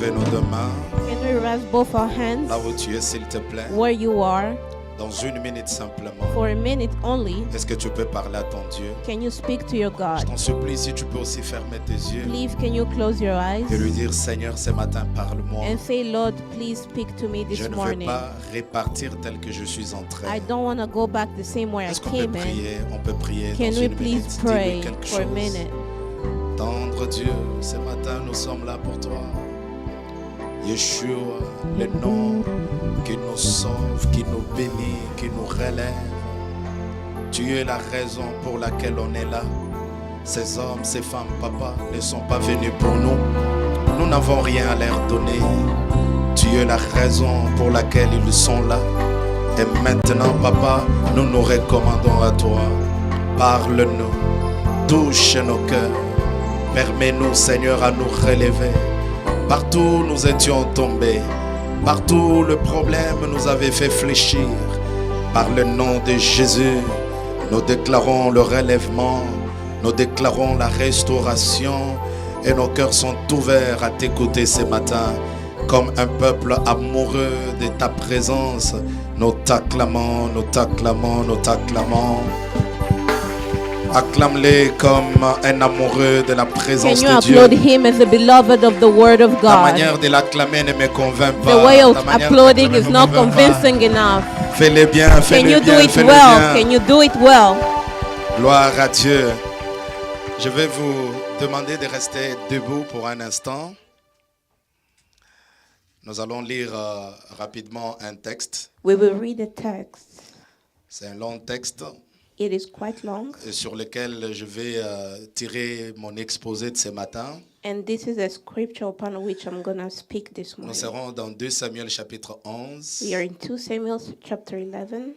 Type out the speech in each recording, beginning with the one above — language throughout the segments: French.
lever nos deux mains? Can we raise both our hands Là où tu es, s'il te plaît. where you are Dans 1 minute simplement. for a minute only? Est-ce que tu peux parler à ton Dieu? Can you speak to your Je God? t'en supplie, si tu peux aussi fermer tes yeux Please, can you close your eyes et lui dire, Seigneur, ce matin, parle-moi. and say, Lord, please speak to me Je this ne veux morning. pas répartir tel que je suis entré. I don't want to go back the same way I Est-ce qu'on peut came in. prier? On peut prier Can dans we une please minute. pray Dis-lui quelque for a chose. minute? Tendre Dieu, ce matin, nous sommes là pour toi. Yeshua, le nom qui nous sauve, qui nous bénit, qui nous relève. Tu es la raison pour laquelle on est là. Ces hommes, ces femmes, papa, ne sont pas venus pour nous. Nous n'avons rien à leur donner. Tu es la raison pour laquelle ils sont là. Et maintenant, papa, nous nous recommandons à toi. Parle-nous, touche nos cœurs. Permets-nous, Seigneur, à nous relever. Partout où nous étions tombés, partout où le problème nous avait fait fléchir, par le nom de Jésus, nous déclarons le relèvement, nous déclarons la restauration et nos cœurs sont ouverts à t'écouter ce matin. Comme un peuple amoureux de ta présence, nous t'acclamons, nous t'acclamons, nous t'acclamons. Acclame-les comme un amoureux de la Can présence you de Dieu. applaud him as a beloved of the word of Ta God? manière de l'acclamer ne me convainc The pas. way of Ta manière applauding d'acclamer is ne not me convainc pas. convincing enough. Fais-le bien, Can fais-le you do bien, it fais-le well? bien. Can you do it well? Gloire à Dieu. Je vais vous demander de rester debout pour un instant. Nous allons lire rapidement un texte. We will read a text. C'est un long texte It is quite long, sur lequel je vais tirer mon exposé de ce matin. and this is a scripture upon which I'm going to speak this Nous morning. serons dans 2 Samuel chapitre 11. We are in 2 Samuel chapter 11.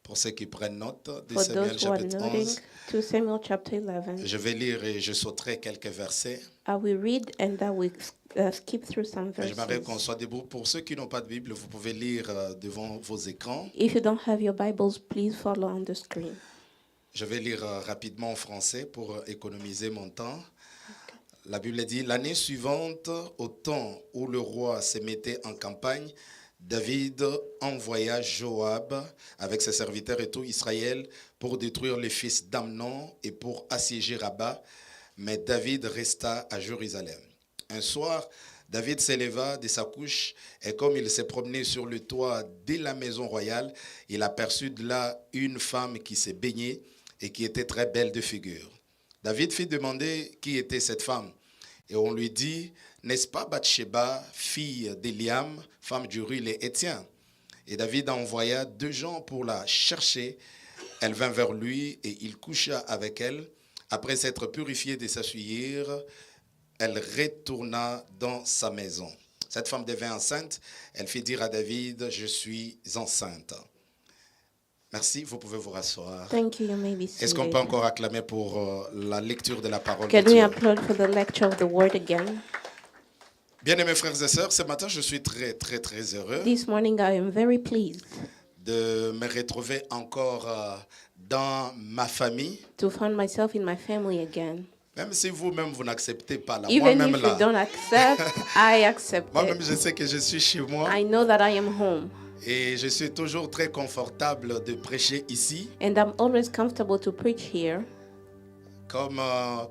Pour ceux qui prennent note, 2 For Samuel those who are chapitre noting, 11. 2 Samuel chapter 11. Je vais lire et je sauterai quelques versets. I will read and I will skip through some J'aimerais qu'on verses. soit debout. Pour ceux qui n'ont pas de Bible, vous pouvez lire devant vos écrans. If you don't have your Bibles, please follow on the screen. Je vais lire rapidement en français pour économiser mon temps. La Bible dit, l'année suivante, au temps où le roi se mettait en campagne, David envoya Joab avec ses serviteurs et tout Israël pour détruire les fils d'Amnon et pour assiéger Rabat. Mais David resta à Jérusalem. Un soir, David s'éleva de sa couche et comme il s'est promené sur le toit de la maison royale, il aperçut de là une femme qui s'est baignée et qui était très belle de figure. David fit demander qui était cette femme. Et on lui dit, n'est-ce pas Bathsheba, fille d'Eliam, femme d'Uri les Hétiens? Et David envoya 2 gens pour la chercher. Elle vint vers lui et il coucha avec elle. Après s'être purifiée de sa souillure, elle retourna dans sa maison. Cette femme devint enceinte. Elle fit dire à David, je suis enceinte. Merci, vous pouvez vous rasseoir. Thank you. You may be Est-ce qu'on seated. peut encore acclamer pour la lecture de la parole Can de we Dieu? applaud for the lecture of the word again? Bien-aimés frères et sœurs, ce matin, je suis très heureux This morning I am very pleased de me retrouver encore dans ma famille. to find myself in my family again. Même si vous-même, vous n'acceptez pas là. Even Moi-même if you là. don't accept, I accept Moi-même, it. je sais que je suis chez moi. I know that I am home, Et je suis toujours très confortable de prêcher ici. and I'm always comfortable to preach here. Comme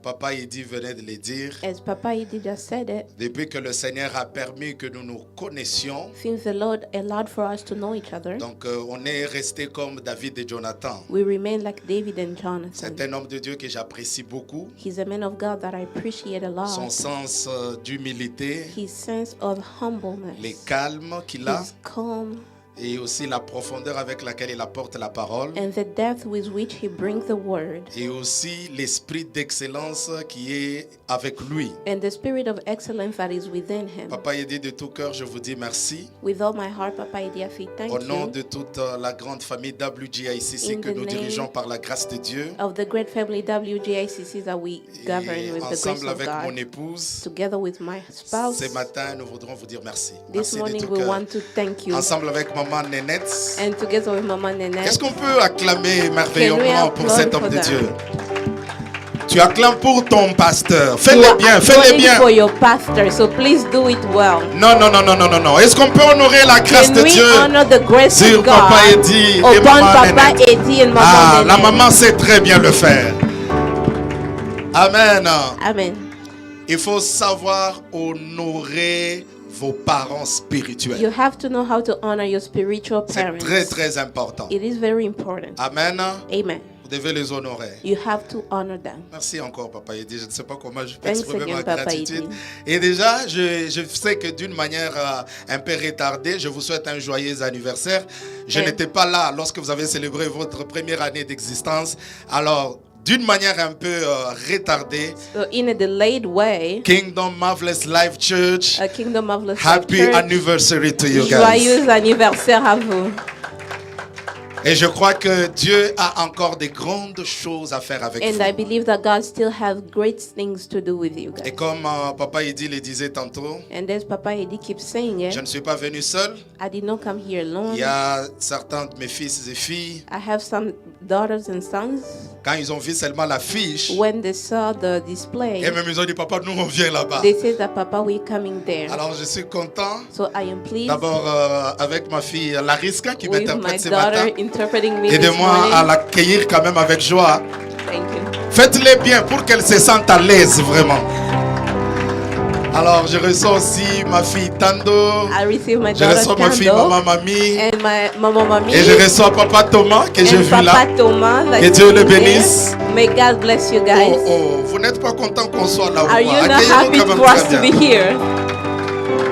Papa Eddy venait de le dire. As Papa Eddy just said it, Depuis que le Seigneur a permis que nous nous connaissions. since the Lord allowed for us to know each other, Donc, on est resté comme David et Jonathan. we remain like David and Jonathan. C'est un homme de Dieu que j'apprécie beaucoup. He's a man of God that I appreciate a Son lot. sens d'humilité, His sense of humbleness, les calmes qu'il a his calm, et aussi la profondeur avec laquelle il apporte la parole and the depth with which he brings the word, et aussi l'esprit d'excellence qui est avec lui. and the spirit of excellence that is within him. Papa Eddy, de tout cœur, je vous dis merci. With all my heart, Papa Eddy, I say thank Au nom you. de toute la grande famille WGICC In que the nous name dirigeons par la grâce de Dieu. Of the great family WGICC that we govern Et with the grace ensemble of avec mon God, épouse, together with my spouse. ce matin, nous voudrons vous dire merci. This Merci de morning tout we cœur. want to thank you. Ensemble avec maman Nénette. And together with Mama Est-ce Nenette, qu'on peut acclamer merveilleusement pour applaud cet for homme de them? Dieu? Tu acclames pour ton pasteur. You Fais-le are bien, fais-le applauding bien. for your pastor, so please do it well. Non, non, non, non, non, non, non. Est-ce qu'on peut honorer la grâce Can de we Dieu honor the grace sur of Papa God Eddie et upon Maman Papa Nénette? Eddie and Maman Ah, la Nénette? maman sait très bien le faire. Amen. Amen. Il faut savoir honorer vos parents spirituels. You have to know how to honor your spiritual C'est parents. très, très important. It is very important. Amen. Amen. Vous devez les honorer. You have to honor them. Merci encore, Papa Eddie. Je ne sais pas comment je peux Thanks exprimer again, ma Papa gratitude. Eddie. Et déjà, je sais que d'une manière un peu retardée, je vous souhaite un joyeux anniversaire. Je Et- n'étais pas là lorsque vous avez célébré votre première année d'existence. Alors, d'une manière un peu retardée, So in a delayed way, Kingdom Marvelous Life Church, a Kingdom of Life happy Church, anniversary to you guys. joyeux anniversaire à vous. Et je crois que Dieu a encore des grandes choses à faire avec And vous. I believe that God still has great things to do with you Et guys. comme Papa Eddie le disait tantôt, And as Papa Eddie keeps saying je it, ne suis pas venu seul. I did not come here alone. Il y a certains de mes fils et filles, I have some daughters and sons. quand ils ont vu seulement l'affiche, When they saw the display, et même ils ont dit, papa, nous on vient là-bas. they said that Papa, we're coming there. Alors je suis content, So I am pleased d'abord avec ma fille Lariska qui with my m'interprète ce matin. daughter interpreting me this Aidez-moi morning. à l'accueillir quand même avec joie. Thank you. Faites-les bien pour qu'elle se sente à l'aise vraiment. Alors je reçois aussi ma fille Tando, I receive my je daughter reçois ma fille Tando Maman Mamie, and my Mama Mami et je reçois Papa Thomas que j'ai and vu Papa là. Thomas. Que that's Dieu le in there. bénisse. May God bless you guys. Oh, oh, vous n'êtes pas content qu'on soit là ou Are you quoi? not Accueillez-nous happy quand même for us très to bien. be here?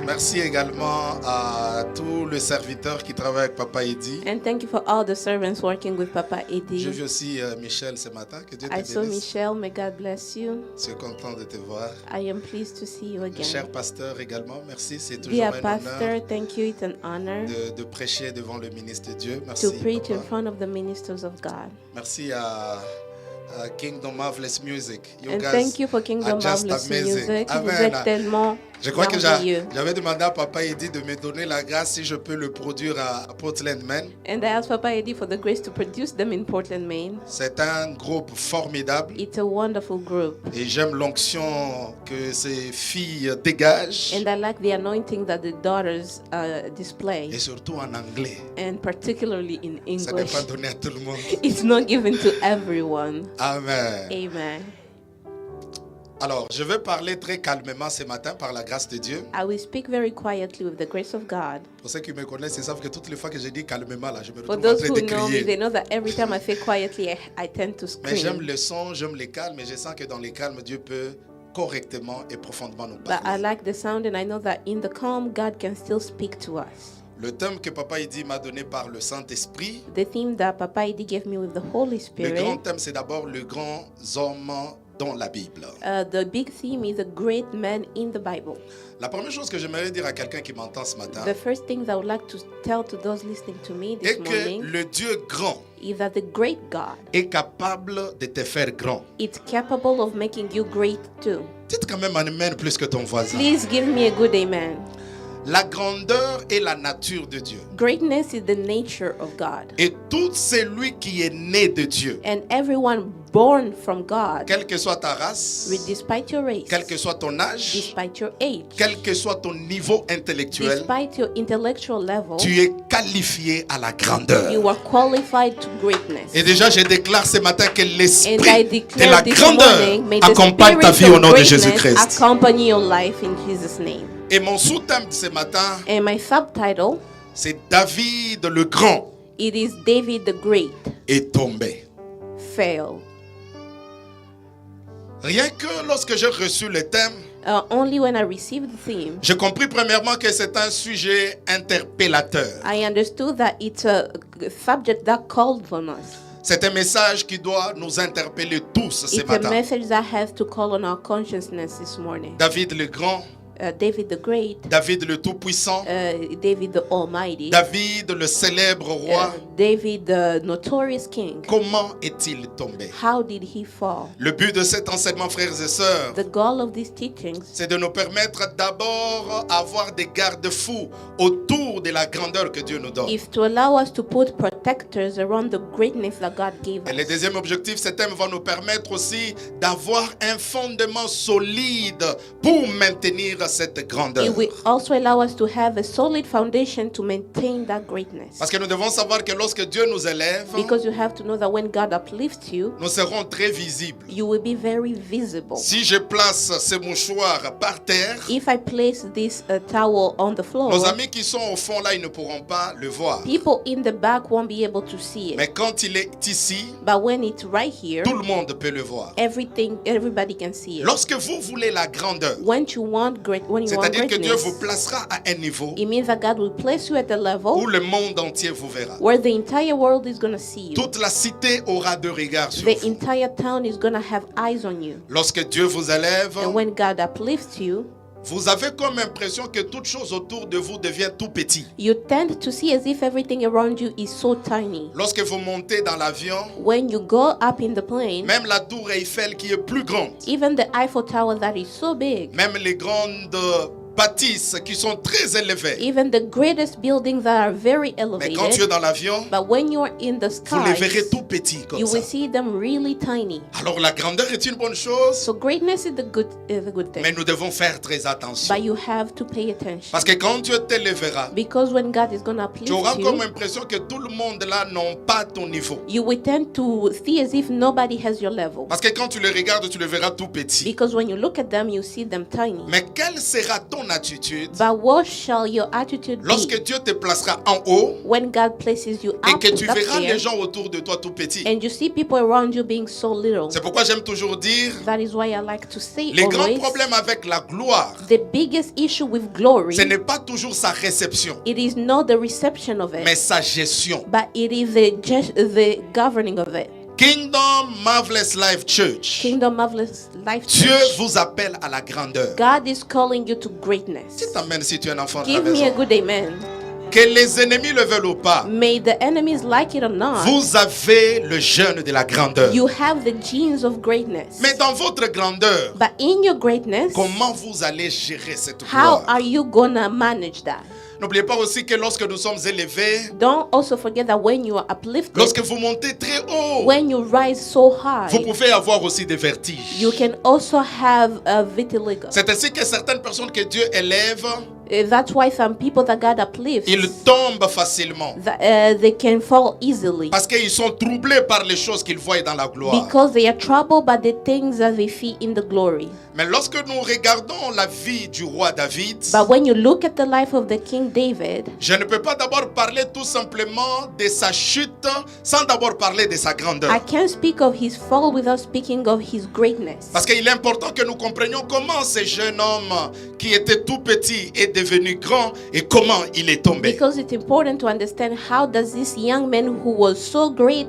Merci également à tous les serviteurs qui travaillent avec Papa Eddie. And thank you for all the servants working with Papa J'ai Eddie. vu aussi Michel ce matin. Que Dieu I te saw bénisse. Michelle. May God bless you. Je suis content de te voir. I am pleased to see you Cher again. pasteur également, merci. C'est toujours Dear un Pastor, honneur thank you. It's an honor de prêcher devant le ministre de Dieu. Merci. to preach in Papa. front of the ministers of God. Merci à Kingdom Marvelous Music. You And guys thank you for Kingdom are just Marvelous amazing. Music. Vous Amen. êtes tellement Je crois que merveilleux. j'avais demandé à Papa Eddie de me donner la grâce si je peux le produire à Portland, Maine. And I asked Papa Eddie for the grace to produce them in Portland, Maine. C'est un groupe formidable It's a wonderful group. et j'aime l'onction que ces filles dégagent And I like the anointing that the daughters display, et surtout en anglais. and particularly in Ça n'est English. pas donné à tout le monde. It's not given to everyone. Amen. Amen. Alors, je vais parler très calmement ce matin par la grâce de Dieu. I will speak very quietly with the grace of God. Pour ceux qui me connaissent, ils savent que toutes les fois que je dis calmement, là, je me For retrouve en those train who de know me, they crier. know that every time I say quietly, I tend to Mais j'aime scream. le son, j'aime les calmes et je sens que dans les calmes, Dieu peut correctement et profondément nous But I parler. like the sound, and I know that in the calm, God can still speak to us. Le thème que Papa Eddie m'a donné par le Saint-Esprit, The theme that Papa Eddie gave me with the Holy le grand Spirit, thème, c'est d'abord le grand homme dans la Bible. the big theme is a great man in the Bible. La première chose que j'aimerais dire à quelqu'un qui m'entend ce matin The first thing that I would like to tell to those listening to me this est que morning le Dieu grand is that the great God est capable de te faire grand. is capable of making you great too. Dites quand même amen plus que ton voisin. Please give me a good amen. La grandeur est la nature de Dieu. Greatness is the nature of God. Et tout celui qui est né de Dieu, And everyone born from God, quelle que soit ta race, despite your race, quel que soit ton âge, despite your age, quel que soit ton niveau intellectuel, despite your intellectual level, tu es qualifié à la grandeur. you are qualified to greatness. Et déjà, je déclare ce matin que And I l'esprit de la declare this grandeur morning, may the accompagne ta vie spirit au of nom de greatness Jésus-Christ. accompany your life in Jesus' name. Et mon sous-thème de ce matin, And my subtitle, c'est David le grand it is David the Great est tombé. Fail. Rien que lorsque j'ai reçu le thème, Only when I received the theme, j'ai compris premièrement que c'est un sujet interpellateur. I understood that it's a subject that called on us. C'est un message qui doit nous interpeller tous ce It's a matin. message that has to call on our consciousness this morning. David le grand David the Great, David le Tout-Puissant, David the Almighty, David le célèbre roi, David the notorious king. comment est-il tombé? How did he fall? Le but de cet enseignement, frères et sœurs, The goal of these teachings c'est de nous permettre d'abord avoir des garde-fous autour de la grandeur que Dieu nous donne. is to allow us to put protectors around the greatness that God gave Et le us. deuxième objectif, ce thème va nous permettre aussi d'avoir un fondement solide pour maintenir cette grandeur. It will also allow us to have a solid foundation to maintain that greatness. Parce que nous devons savoir que lorsque Dieu nous élève, Because you have to know that when God uplifts you, nous serons très visibles. you will be very visible. Si je place ce mouchoir par terre, If I place this towel on the floor, nos amis qui sont au fond là, ils ne pourront pas le voir. people in the back won't be able to see it. Mais quand il est ici, But when it's right here, tout le monde peut le voir. everybody can see it. Lorsque vous voulez la grandeur, When you want c'est-à-dire que Dieu vous greatness, placera à un niveau it means that God will place you at the où level le monde entier vous verra. where the entire world is going to see you. Toute la cité aura de regard sur The vous. entire town is going to have eyes on you. Lorsque Dieu vous élève, And when God uplifts you, vous avez comme impression que toute chose autour de vous devient tout petit. you tend to see as if everything around you is so tiny. Lorsque vous montez dans l'avion, When you go up in the plane, même la tour Eiffel qui est plus grande, even the Eiffel Tower that is so big, même les grandes bâtisses qui sont très élevées, even the greatest buildings that are very mais quand tu es elevated, dans l'avion, but when you're in the vous les verrez skies, tout petits comme you ça. will see them really tiny. Alors la grandeur est une bonne chose, So greatness is the good mais thing, nous devons faire très attention. but you have to pay attention. Parce que quand Dieu t'élèvera, Because when God is going to tu auras uplift comme you, impression que tout le monde là n'a pas ton niveau. you will tend to see as if nobody has your level. Parce que quand tu les regardes, tu les verras tout petits. Because when you look at them, you see them tiny. Mais quelle sera ton attitude But what shall your attitude lorsque be Dieu te placera en haut when God places you et up, que tu up verras there les gens autour de toi tout petits? and you see people around you being so little? C'est pourquoi j'aime toujours dire, That is why I like to say les grands always, problèmes avec la gloire, the biggest issue with glory, ce n'est pas toujours sa réception, it is not the reception of mais it, sa gestion. but it is the governing of it. Kingdom Marvelous Life Church, Kingdom Marvelous Life Dieu Church, vous appelle à la grandeur. God is calling you to greatness. Si t'amènes si tu es un enfant de la Give me a maison, good amen. que les ennemis le veulent ou pas, May the enemies like it or not, vous avez le jeûne de la grandeur. you have the genes of greatness. Mais dans votre grandeur, But in your greatness, comment vous allez gérer cette how gloire? are you gonna manage that? N'oubliez pas aussi que lorsque nous sommes élevés, Don't also forget that when you are uplifted, lorsque vous montez très haut, when you rise so vous high, pouvez avoir aussi des vertiges. you can also have a vitiligo. C'est ainsi que certaines personnes que Dieu élève, That's why some people that God uplifts, ils tombent facilement. they can fall easily Parce qu'ils sont troublés par les choses qu'ils voient dans la gloire. because they are troubled by the things that they see in the glory. Mais lorsque nous regardons la vie du roi David, But when you look at the life of the King David, je ne peux pas d'abord parler tout simplement de sa chute sans d'abord parler de sa grandeur. I can't speak of his fall without speaking of his greatness. Parce qu'il est important que nous comprenions comment ce jeune homme qui était tout petit est devenu grand et comment il est tombé. Because it's important to understand how does this young man who was so great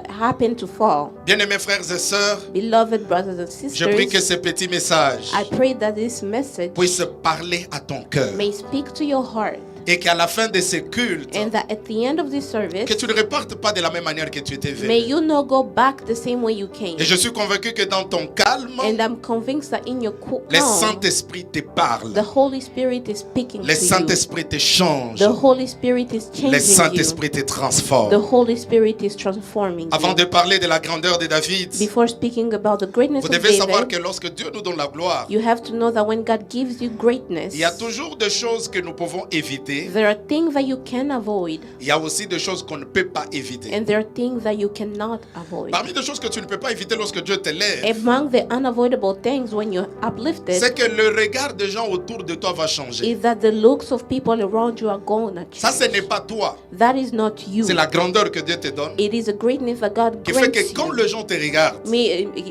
happen to fall. Bien-aimés frères et sœurs, Beloved brothers and je prie que sisters, ce petit message I pray that this message puisse parler à ton cœur may speak to your heart et qu'à la fin de ce culte, and that at the end of this service, que tu ne repartes pas de la même manière que tu étais may venu. you not go back the same way you came. Et je suis convaincu que dans ton calme, And I'm convinced that in your le calm, Saint-Esprit te parle. the Holy Spirit is speaking Le to you. Saint-Esprit te change. The Holy Spirit is Le changing you. Saint-Esprit te transforme. The Holy Spirit is transforming Avant you. de parler de la grandeur de David, Before speaking about the greatness vous of devez savoir David, que lorsque Dieu nous donne la gloire, you have to know that when God gives you greatness, il y a toujours des choses que nous pouvons éviter. there are things that you can avoid, Il y a aussi des choses qu'on ne peut pas éviter. and there are things that you cannot avoid. Parmi les choses que tu ne peux pas éviter lorsque Dieu t'élève, Among the unavoidable things when you're uplifted c'est que le regard des gens autour de toi va changer. is that the looks of people around you are going to Ça, ce change. n'est pas toi. That is not you. C'est la grandeur que Dieu te donne It is a greatness that God qui fait grants que quand you. les gens te regardent,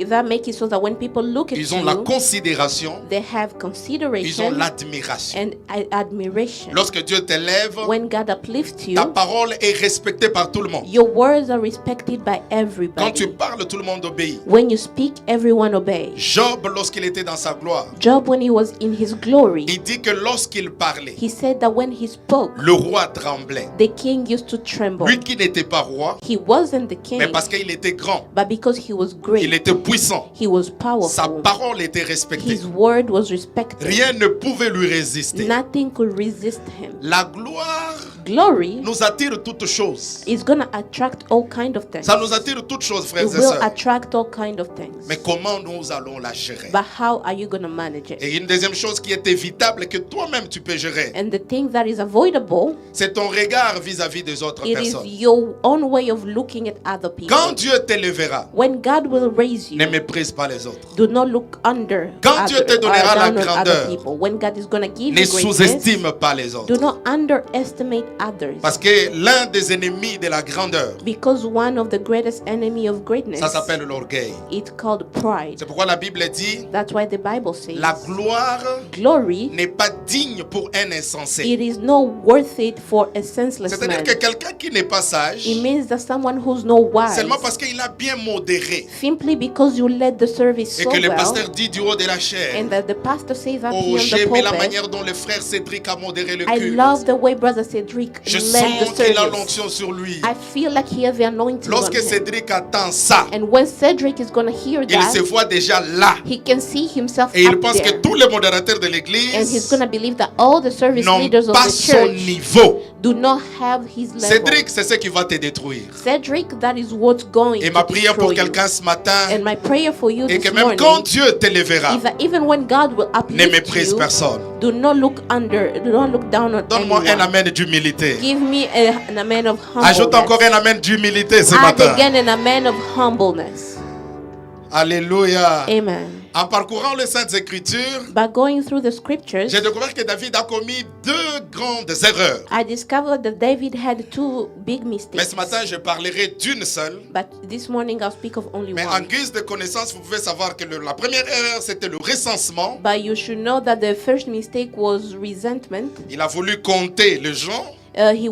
That makes it so that when people look at ils ont la you, considération, they have ils ont consideration l'admiration. and admiration. Lorsque Dieu t'élève, when God uplifts you, ta parole est respectée par tout le monde. your words are respected by Quand tu everybody. parles, tout le monde obéit. When you speak, everyone obeys. Job, lorsqu'il était dans sa gloire, Job, when he was in his glory, il dit que lorsqu'il parlait, he said that when he spoke, le roi tremblait. the king used to tremble. Lui qui n'était pas roi, He wasn't the mais king, parce qu'il était grand, but because he was il great, était puissant, he was sa powerful. parole était respectée. His word was respected. Rien ne pouvait lui résister. Nothing could resist him. La gloire Glory nous attire toutes choses. is going to attract all kind of things. Ça nous attire toutes choses, frères It et will sœurs. attract all kind of things. Mais comment nous allons la gérer? But how are you going to manage it? Et une deuxième chose qui est évitable et que toi-même tu peux gérer, And the thing that is avoidable, c'est ton regard vis-à-vis des autres it is personnes. your own way of looking at other people. Quand Dieu t'élèvera, When God will raise ne you, méprise pas les autres. do not look under Quand Dieu te donnera la down on other grandeur, people. When God is going to give Ne you greatness, sous-estime pas les do autres. not underestimate others. Parce que l'un des ennemis de la grandeur, Because one of the greatest enemy of greatness, ça s'appelle l'orgueil. it's called pride. C'est pourquoi la Bible dit, That's why the Bible says, la gloire glory, n'est pas digne pour un insensé. it is not worth it for a senseless C'est-à-dire man. que quelqu'un qui n'est pas sage, It means that someone who's not wise, seulement parce qu'il a bien modéré, simply because you led the service et so que le well, pasteur dit du haut de la chair, and that the pastor says up oh, here on the j'aimais la pulpit, manière dont le frère Cédric a modéré le I culte. love the way Brother Cedric Je led sens the qu'il a service. l'onction sur lui. I feel like he has the anointing on Lorsque him. Cédric attend ça, And when Cedric is going to hear il se that, voit déjà là. he can see himself Et il up pense que there. tous les modérateurs de And he's l'église going to believe that all the service n'ont leaders of pas the son church niveau. do not have his level. Cédric, c'est ce qui va te détruire. Cedric, that is what's going Et ma to prière pour destroy you. quelqu'un ce matin, And my prayer for you et this que même morning quand Dieu t'élèvera, is that even when God will ne uplift méprise you, personne. do not look down on Donne-moi un anyone. amen d'humilité. Give me an amen of Ajoute encore humbleness. un amen d'humilité ce Add matin. again an amen of humbleness. Alléluia. Amen. En parcourant les Saintes Écritures, By going through the scriptures, j'ai découvert que David a commis deux grandes erreurs. I discovered that David had two big Mais mistakes. ce matin, je parlerai d'une seule. But this morning I'll speak of only Mais en one. guise de connaissance, vous pouvez savoir que la première erreur, c'était le recensement. But you should know that the first mistake was resentment. Il a voulu compter les gens, It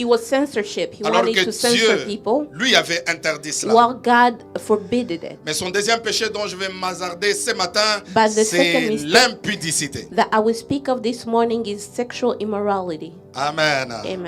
was censorship. He alors wanted que to censor Dieu, people, lui, avait interdit cela. while God forbidded it. Mais son deuxième péché dont je vais m'hasarder ce matin, But the c'est second mistake- l'impudicité. That I will speak of this morning is sexual immorality. Amen. Amen.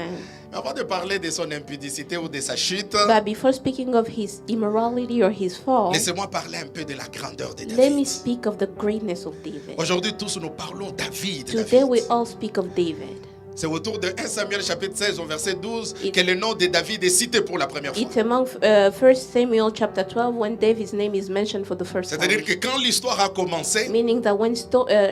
Mais avant de parler de son impudicité ou de sa chute, But before speaking of his immorality or his fall, laissez-moi parler un peu de la grandeur de let me David. speak of the greatness of David. Aujourd'hui, tous nous parlons David. Today we David. all speak of David. C'est autour de 1 Samuel chapitre 16 au verset 12 que le nom de David est cité pour la première fois. It's among 1 Samuel chapter 12 when David's name is mentioned for the first C'est-à-dire time. que quand l'histoire a commencé, Meaning that when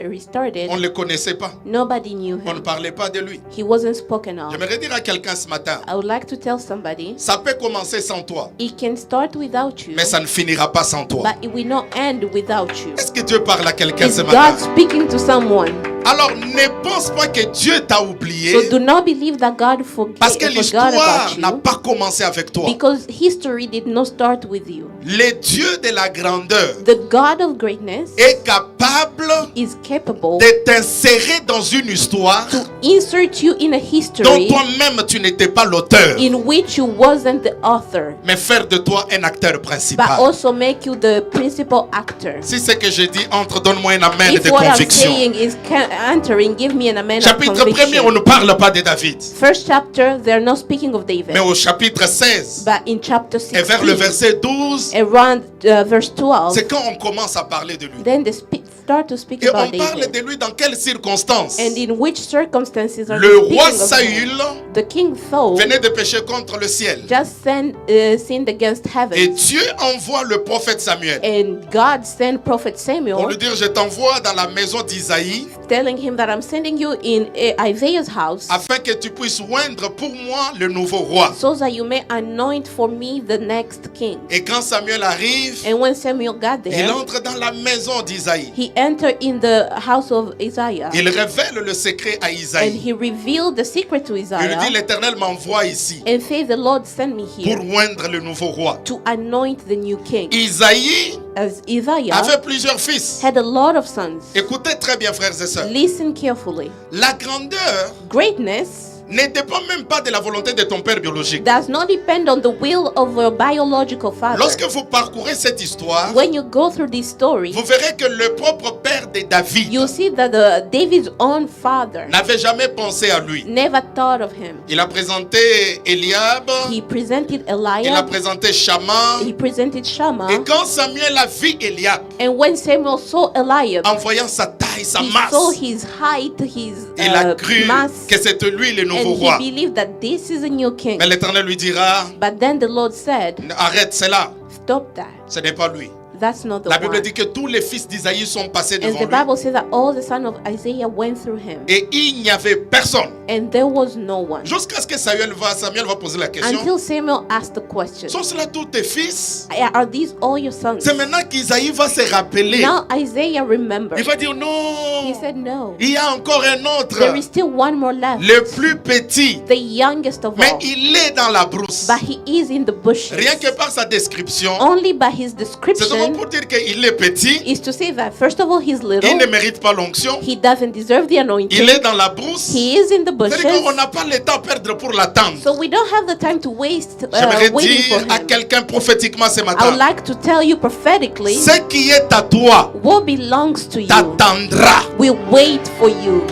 restarted, on ne le connaissait pas. nobody knew On ne him. parlait pas de lui. He wasn't spoken of. J'aimerais dire à quelqu'un ce matin, I would like to tell somebody, ça peut commencer sans toi, it can start without you, mais ça ne finira pas sans toi. but it will not end without you. Est-ce que Dieu parle à quelqu'un Is ce God matin? speaking to someone? Alors ne pense pas que Dieu t'a oublié So do not believe that God parce que forgot l'histoire about n'a you, pas commencé avec toi. because history did not start with you. Le Dieu de la grandeur The God of greatness est capable is capable de t'insérer dans une histoire to insert you in a dont history toi-même tu n'étais pas l'auteur, in which you wasn't the author, mais faire de toi un acteur but principal. also make you the principal actor. Si ce que je dis entre, donne-moi un amen If de what I'm conviction. saying is entering, give me an amen of Chapitre 1er, on conviction. ne parle pas de David. First chapter, they're not speaking of David, Mais au chapitre 16 but in chapter et vers le 16, verset 12, around verse 12, c'est quand on commence à parler de lui. then they start to speak Et about on parle David. de lui dans quelles circonstances? And in which circumstances are Le they roi speaking of him? Saül The king Saul venait de pécher contre le ciel. just sinned against Et heaven, Dieu envoie le prophète Samuel and God sent prophet pour Samuel, lui dire, je t'envoie dans la maison d'Isaïe telling him that I'm sending you in Isaiah's house, afin que tu puisses oindre pour moi le nouveau roi. so that you may anoint for me the next king. Et quand Samuel arrive, And when Samuel got il there, entre dans la maison d'Isaïe. he entered in the house of Isaiah. Il révèle le secret à And Isaïe. he revealed the secret to Il lui dit, Isaiah. l'Éternel m'envoie ici And said, the Lord sent me pour here oindre le nouveau roi. to anoint the new king. Isaïe As Isaiah avait plusieurs fils. had a lot of sons. Écoutez très bien, frères et sœurs. Listen carefully. La grandeur Greatness ne dépend même pas de la volonté de ton père biologique. does not depend on the will of your biological father. Lorsque vous parcourez cette histoire, When you go through this story, vous verrez que le propre père de David you see that David's own father n'avait jamais pensé à lui. never thought of him. Il a présenté Eliab, He presented il a Eliab, présenté Shammah. he presented Shammah, Et quand Samuel a vu Eliab, and when Samuel saw Eliab, en voyant sa taille, sa he masse, saw his height, his il a cru mass, que c'était lui le nouveau and roi. he believed that this is a new king. Mais l'Éternel lui dira, But then the Lord said, arrête, c'est là, stop that. ce n'est pas lui. That's not the La Bible one. dit que tous les fils d'Isaïe sont passés And devant the lui. Bible says that all the sons of Isaiah went through him, Et il n'y avait personne. and there was no one. Jusqu'à ce que Samuel va poser la question. Until Samuel asked the question, Sont cela tous tes fils? are these all your sons? C'est maintenant qu'Isaïe va se rappeler. Now Isaiah remembered. Il va dire non. He said, no. Il y a encore un autre. There is still one more left, Le plus petit. the youngest of Mais all. il est dans la brousse. But he is in the bushes. Rien que par sa description. Only by his C'est description pour dire qu'il est petit. is to say that, first of all, he's Il little. ne mérite pas l'onction. He doesn't deserve the Il anointing. est dans la brousse. He is in the C'est-à-dire qu'on bushes. n'a pas le temps à perdre pour l'attendre. So we don't have the time to waste J'aimerais waiting for dire à him. quelqu'un prophétiquement ce I would matin. like to tell you prophetically, Ce qui est à toi what belongs to you t'attendra. will wait for you.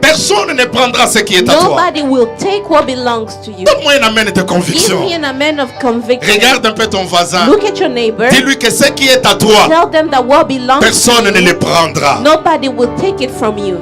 Personne ne prendra ce qui est à toi. Nobody will take what belongs to you. Donne-moi un amen de Give conviction. me an amen of conviction. Regarde un peu ton voisin. Look at your neighbor. Dis-lui que ce qui est à toi, Tell them that what belongs personne to ne you, le prendra. nobody will take it from you.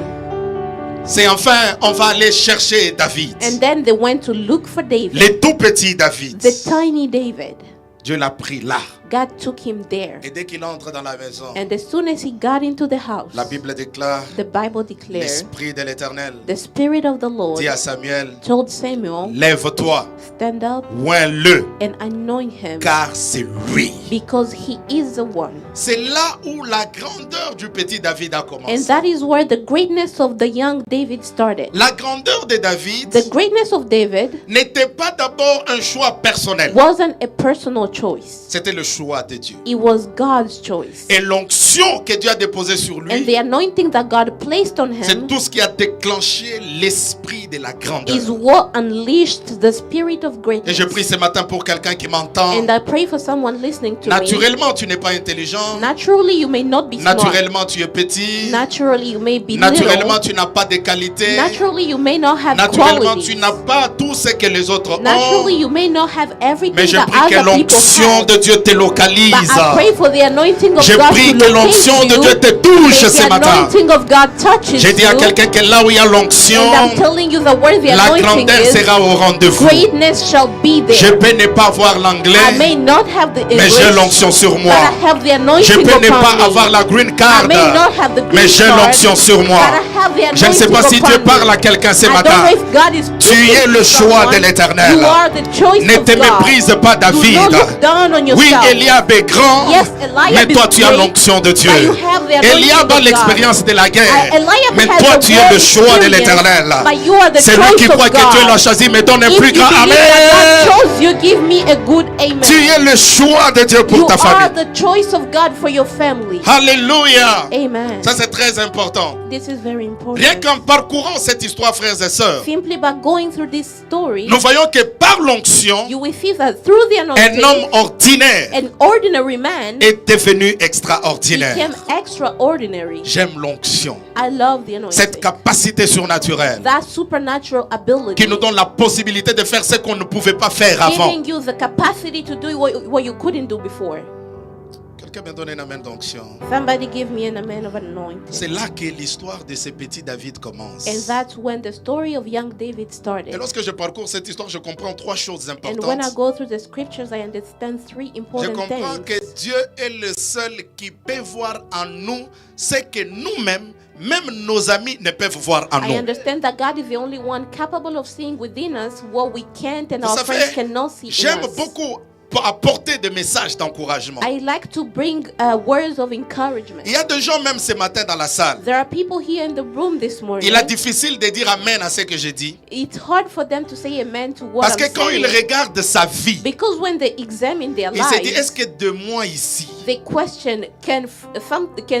C'est enfin, on va aller chercher David. And then they went to look for David, Le tout petit David. the tiny David. Dieu l'a pris là. God took him there. Et dès qu'il entre dans la maison, And as soon as he got into the house, la Bible déclare, the Bible declared, l'Esprit de l'Éternel the Spirit of the Lord dit à Samuel, told Samuel, lève-toi, stand up oins-le, and anoint him, car c'est lui. because he is the one. C'est là où la grandeur du petit David a And commencé. that is where the greatness of the young David started. La grandeur de David The greatness of David n'était pas d'abord un choix personnel. wasn't a personal choice. C'était le choix de Dieu. It was God's choice. Et l'onction que Dieu a déposée sur And lui, the anointing that God placed on c'est him tout ce qui a déclenché l'esprit de la grandeur. is what unleashed the spirit of Et greatness. je prie ce matin pour quelqu'un qui m'entend. And I pray for someone listening to me. Naturellement, tu n'es pas intelligent. Naturally, you may not be smart. Naturellement, tu es petit. Naturally, you may be Naturellement, little. tu n'as pas de qualité. Naturally, you may not have Naturellement, qualities. tu n'as pas tout ce que les autres Naturally, ont. you may not have everything Mais je that prie que other people l'onction have. de Dieu te localise. But I pray for the anointing of Je God prie to que locate l'onction de you. Dieu te touche May ce the matin. anointing of God touches J'ai dit à you. quelqu'un que là où il y a l'onction, And I'm telling you that where the la anointing grandeur is, sera au rendez-vous. greatness shall be Je there. peux ne pas avoir I l'anglais, may not have the mais English, j'ai l'onction sur but moi. I have the Je anointing peux ne upon pas me. avoir la green card, I may not have the mais green j'ai card, l'onction sur moi. but I have the Je ne sais pas anointing si Dieu upon parle me. à quelqu'un ce I don't matin. know if God is Tu speaking es le to choix someone. de l'Éternel. You are the choice Ne of te God. méprise pas, Do David. not look down on Oui, yourself. Eliab est grand, Yes, Eliab mais toi is tu as great, l'onction de Dieu. but you have the anointing Eliab a of God. l'expérience de la guerre, Eliab mais has toi a tu es war le choix de experience, l'Éternel. but you are the C'est lui choice qui of croit que God. Dieu l'a choisi, mais donne un If plus you grand believe that God Amen. chose you, give me a good amen. Tu es le choix de Dieu pour You ta are famille. the choice of God for your family. Alléluia. Amen. Ça c'est très important. This is very important. Rien qu'en parcourant cette histoire, frères et sœurs, Simply by going through this story, nous voyons que par l'onction, you will see that through the un anointing, homme ordinaire an ordinary man est devenu extraordinaire. became extraordinary. J'aime l'onction, I love the anointing. cette capacité surnaturelle That supernatural ability, qui nous donne la possibilité de faire ce qu'on ne pouvait pas faire avant. giving you the capacity to do what you couldn't do before. Quelqu'un me donne un amen d'onction. Somebody give me an amen of anointing. C'est là que l'histoire de ce petit David commence. And that's when the story of young David Et started. lorsque je parcours cette histoire, je comprends trois choses And when I importantes. go through the scriptures, I understand three Je important comprends que things. Dieu est le seul qui peut voir en nous ce que nous-mêmes, même nos amis, ne peuvent voir en I nous. understand that God is the only one capable of seeing within us what we can't and Vous our friends savez, cannot see in j'aime us. beaucoup apporter des messages d'encouragement. I like to bring words of encouragement. Il y a des gens même ce matin dans la salle. There are people here in the room this morning. Il est difficile de dire amen à ce que je dis. It's hard for them to say amen to what Parce I'm que quand saying. ils regardent sa vie, Because when they examine their ils se disent, lives, est-ce que de moi ici, they question, can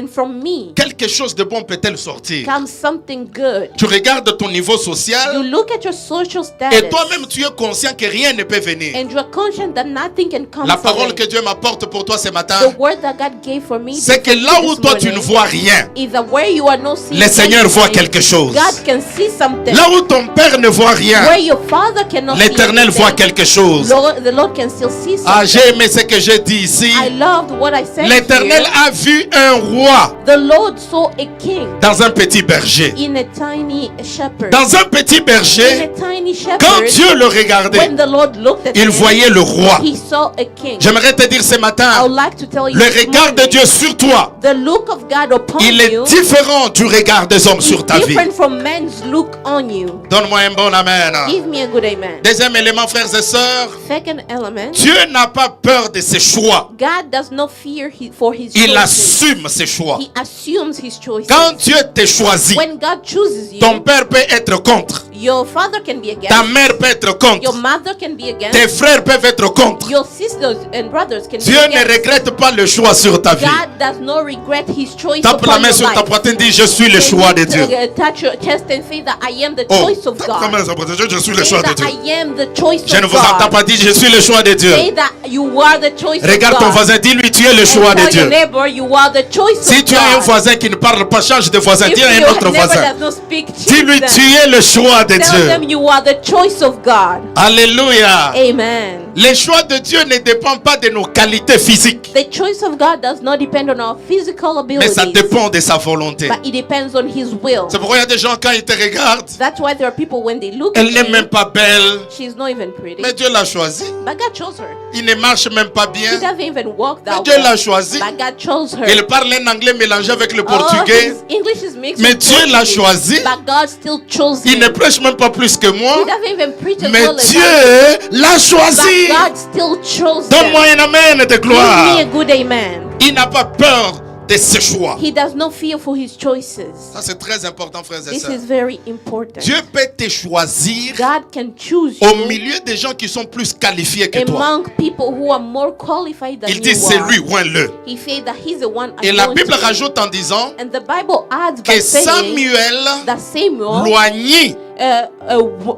from me quelque chose de bon peut-elle sortir? come something good? Tu regardes ton niveau You social look at your social et status, toi-même tu es conscient que rien ne peut venir. and you're conscious that nothing can come La from parole it. que Dieu m'apporte pour toi ce matin, The word that God gave for me c'est que là où toi tu ne vois rien, is that where you are not seeing le Seigneur voit anything, quelque chose. God can see something. Là où ton père ne voit rien, Where your father cannot see l'Éternel voit anything, quelque chose. the Lord can still see Ah, something. j'ai aimé ce que j'ai dit ici. I loved what I said L'Éternel here. a vu un roi The Lord saw a king dans un petit berger. in a tiny shepherd. Dans un petit In a berger, tiny quand shepherd, Dieu le regardait, when the Lord looked at il him, voyait le roi. he saw a king. J'aimerais te dire ce I matin, would like to tell you le this regard de morning, Dieu sur toi, the look of God upon il est you différent du regard des hommes is sur ta vie. different from man's look on you. Donne-moi un bon amen. Give me a good amen. Deuxième élément, frères et sœurs, Second element, Dieu n'a pas peur de ses choix. God does not fear for his Il choices. assume ses choix. He assumes his choices. Quand Dieu te choisit, When God chooses you, ton père peut être contre, your father can be ta against, mère peut être your contre, mother can be tes against, frères peuvent être contre. your sisters and brothers can Dieu be ne against. regrette pas le choix sur ta vie. God does not regret his choice Tape la upon main your sur ta life. poitrine, dis je suis le choix de Dieu. Touch your chest and say that I am the Oh, choice of tape la main God. sur ta poitrine, je suis le Say choix de that Dieu. I am the choice Je ne of vous entends God. pas dire je suis le choix de Dieu. Say that you are the choice Regarde of ton God. voisin, dis-lui tu es le choix And de tell your Dieu. neighbor you are the choice Si of tu as un God. voisin qui ne parle pas, change de voisin, If dis à un your autre neighbor voisin. does not speak, Dis-lui choose tu them. es le choix de Tell them Dieu. you are the choice of God. Alléluia. Amen. Le choix de Dieu ne dépend pas de nos qualités physiques, The choice of God does not depend on our physical mais abilities, ça dépend de sa volonté. but it depends on His will. C'est pourquoi il y a des gens quand ils te regardent, That's why there are people when they look at elle n'est me, même pas belle, she's not even pretty, mais Dieu l'a choisie. but God chose her. Il ne marche même pas She bien, doesn't even walk mais that Dieu l'a well, choisie. but God chose her. Il parle un anglais mélangé avec le Oh, portugais, his English is mixed mais with Dieu l'a Portuguese, choisi. but God still chose Il him. ne prêche même pas plus que moi, He doesn't even preach as mais well as I do, Dieu l'a but choisi. God still chose Donne-moi him. un amen de Give me gloire. a good amen. Il n'a pas peur de ses choix. He does not fear for his choices. Ça c'est très important, frères et This sœurs. is very important. Dieu peut te choisir God can choose au you milieu des gens qui sont plus qualifiés que toi. among people who are more qualified than Il dit you c'est are. lui, ouin-le. He said that he's the one Et la Bible anointed. rajoute en disant And the Bible adds by que saying Samuel that Samuel loignit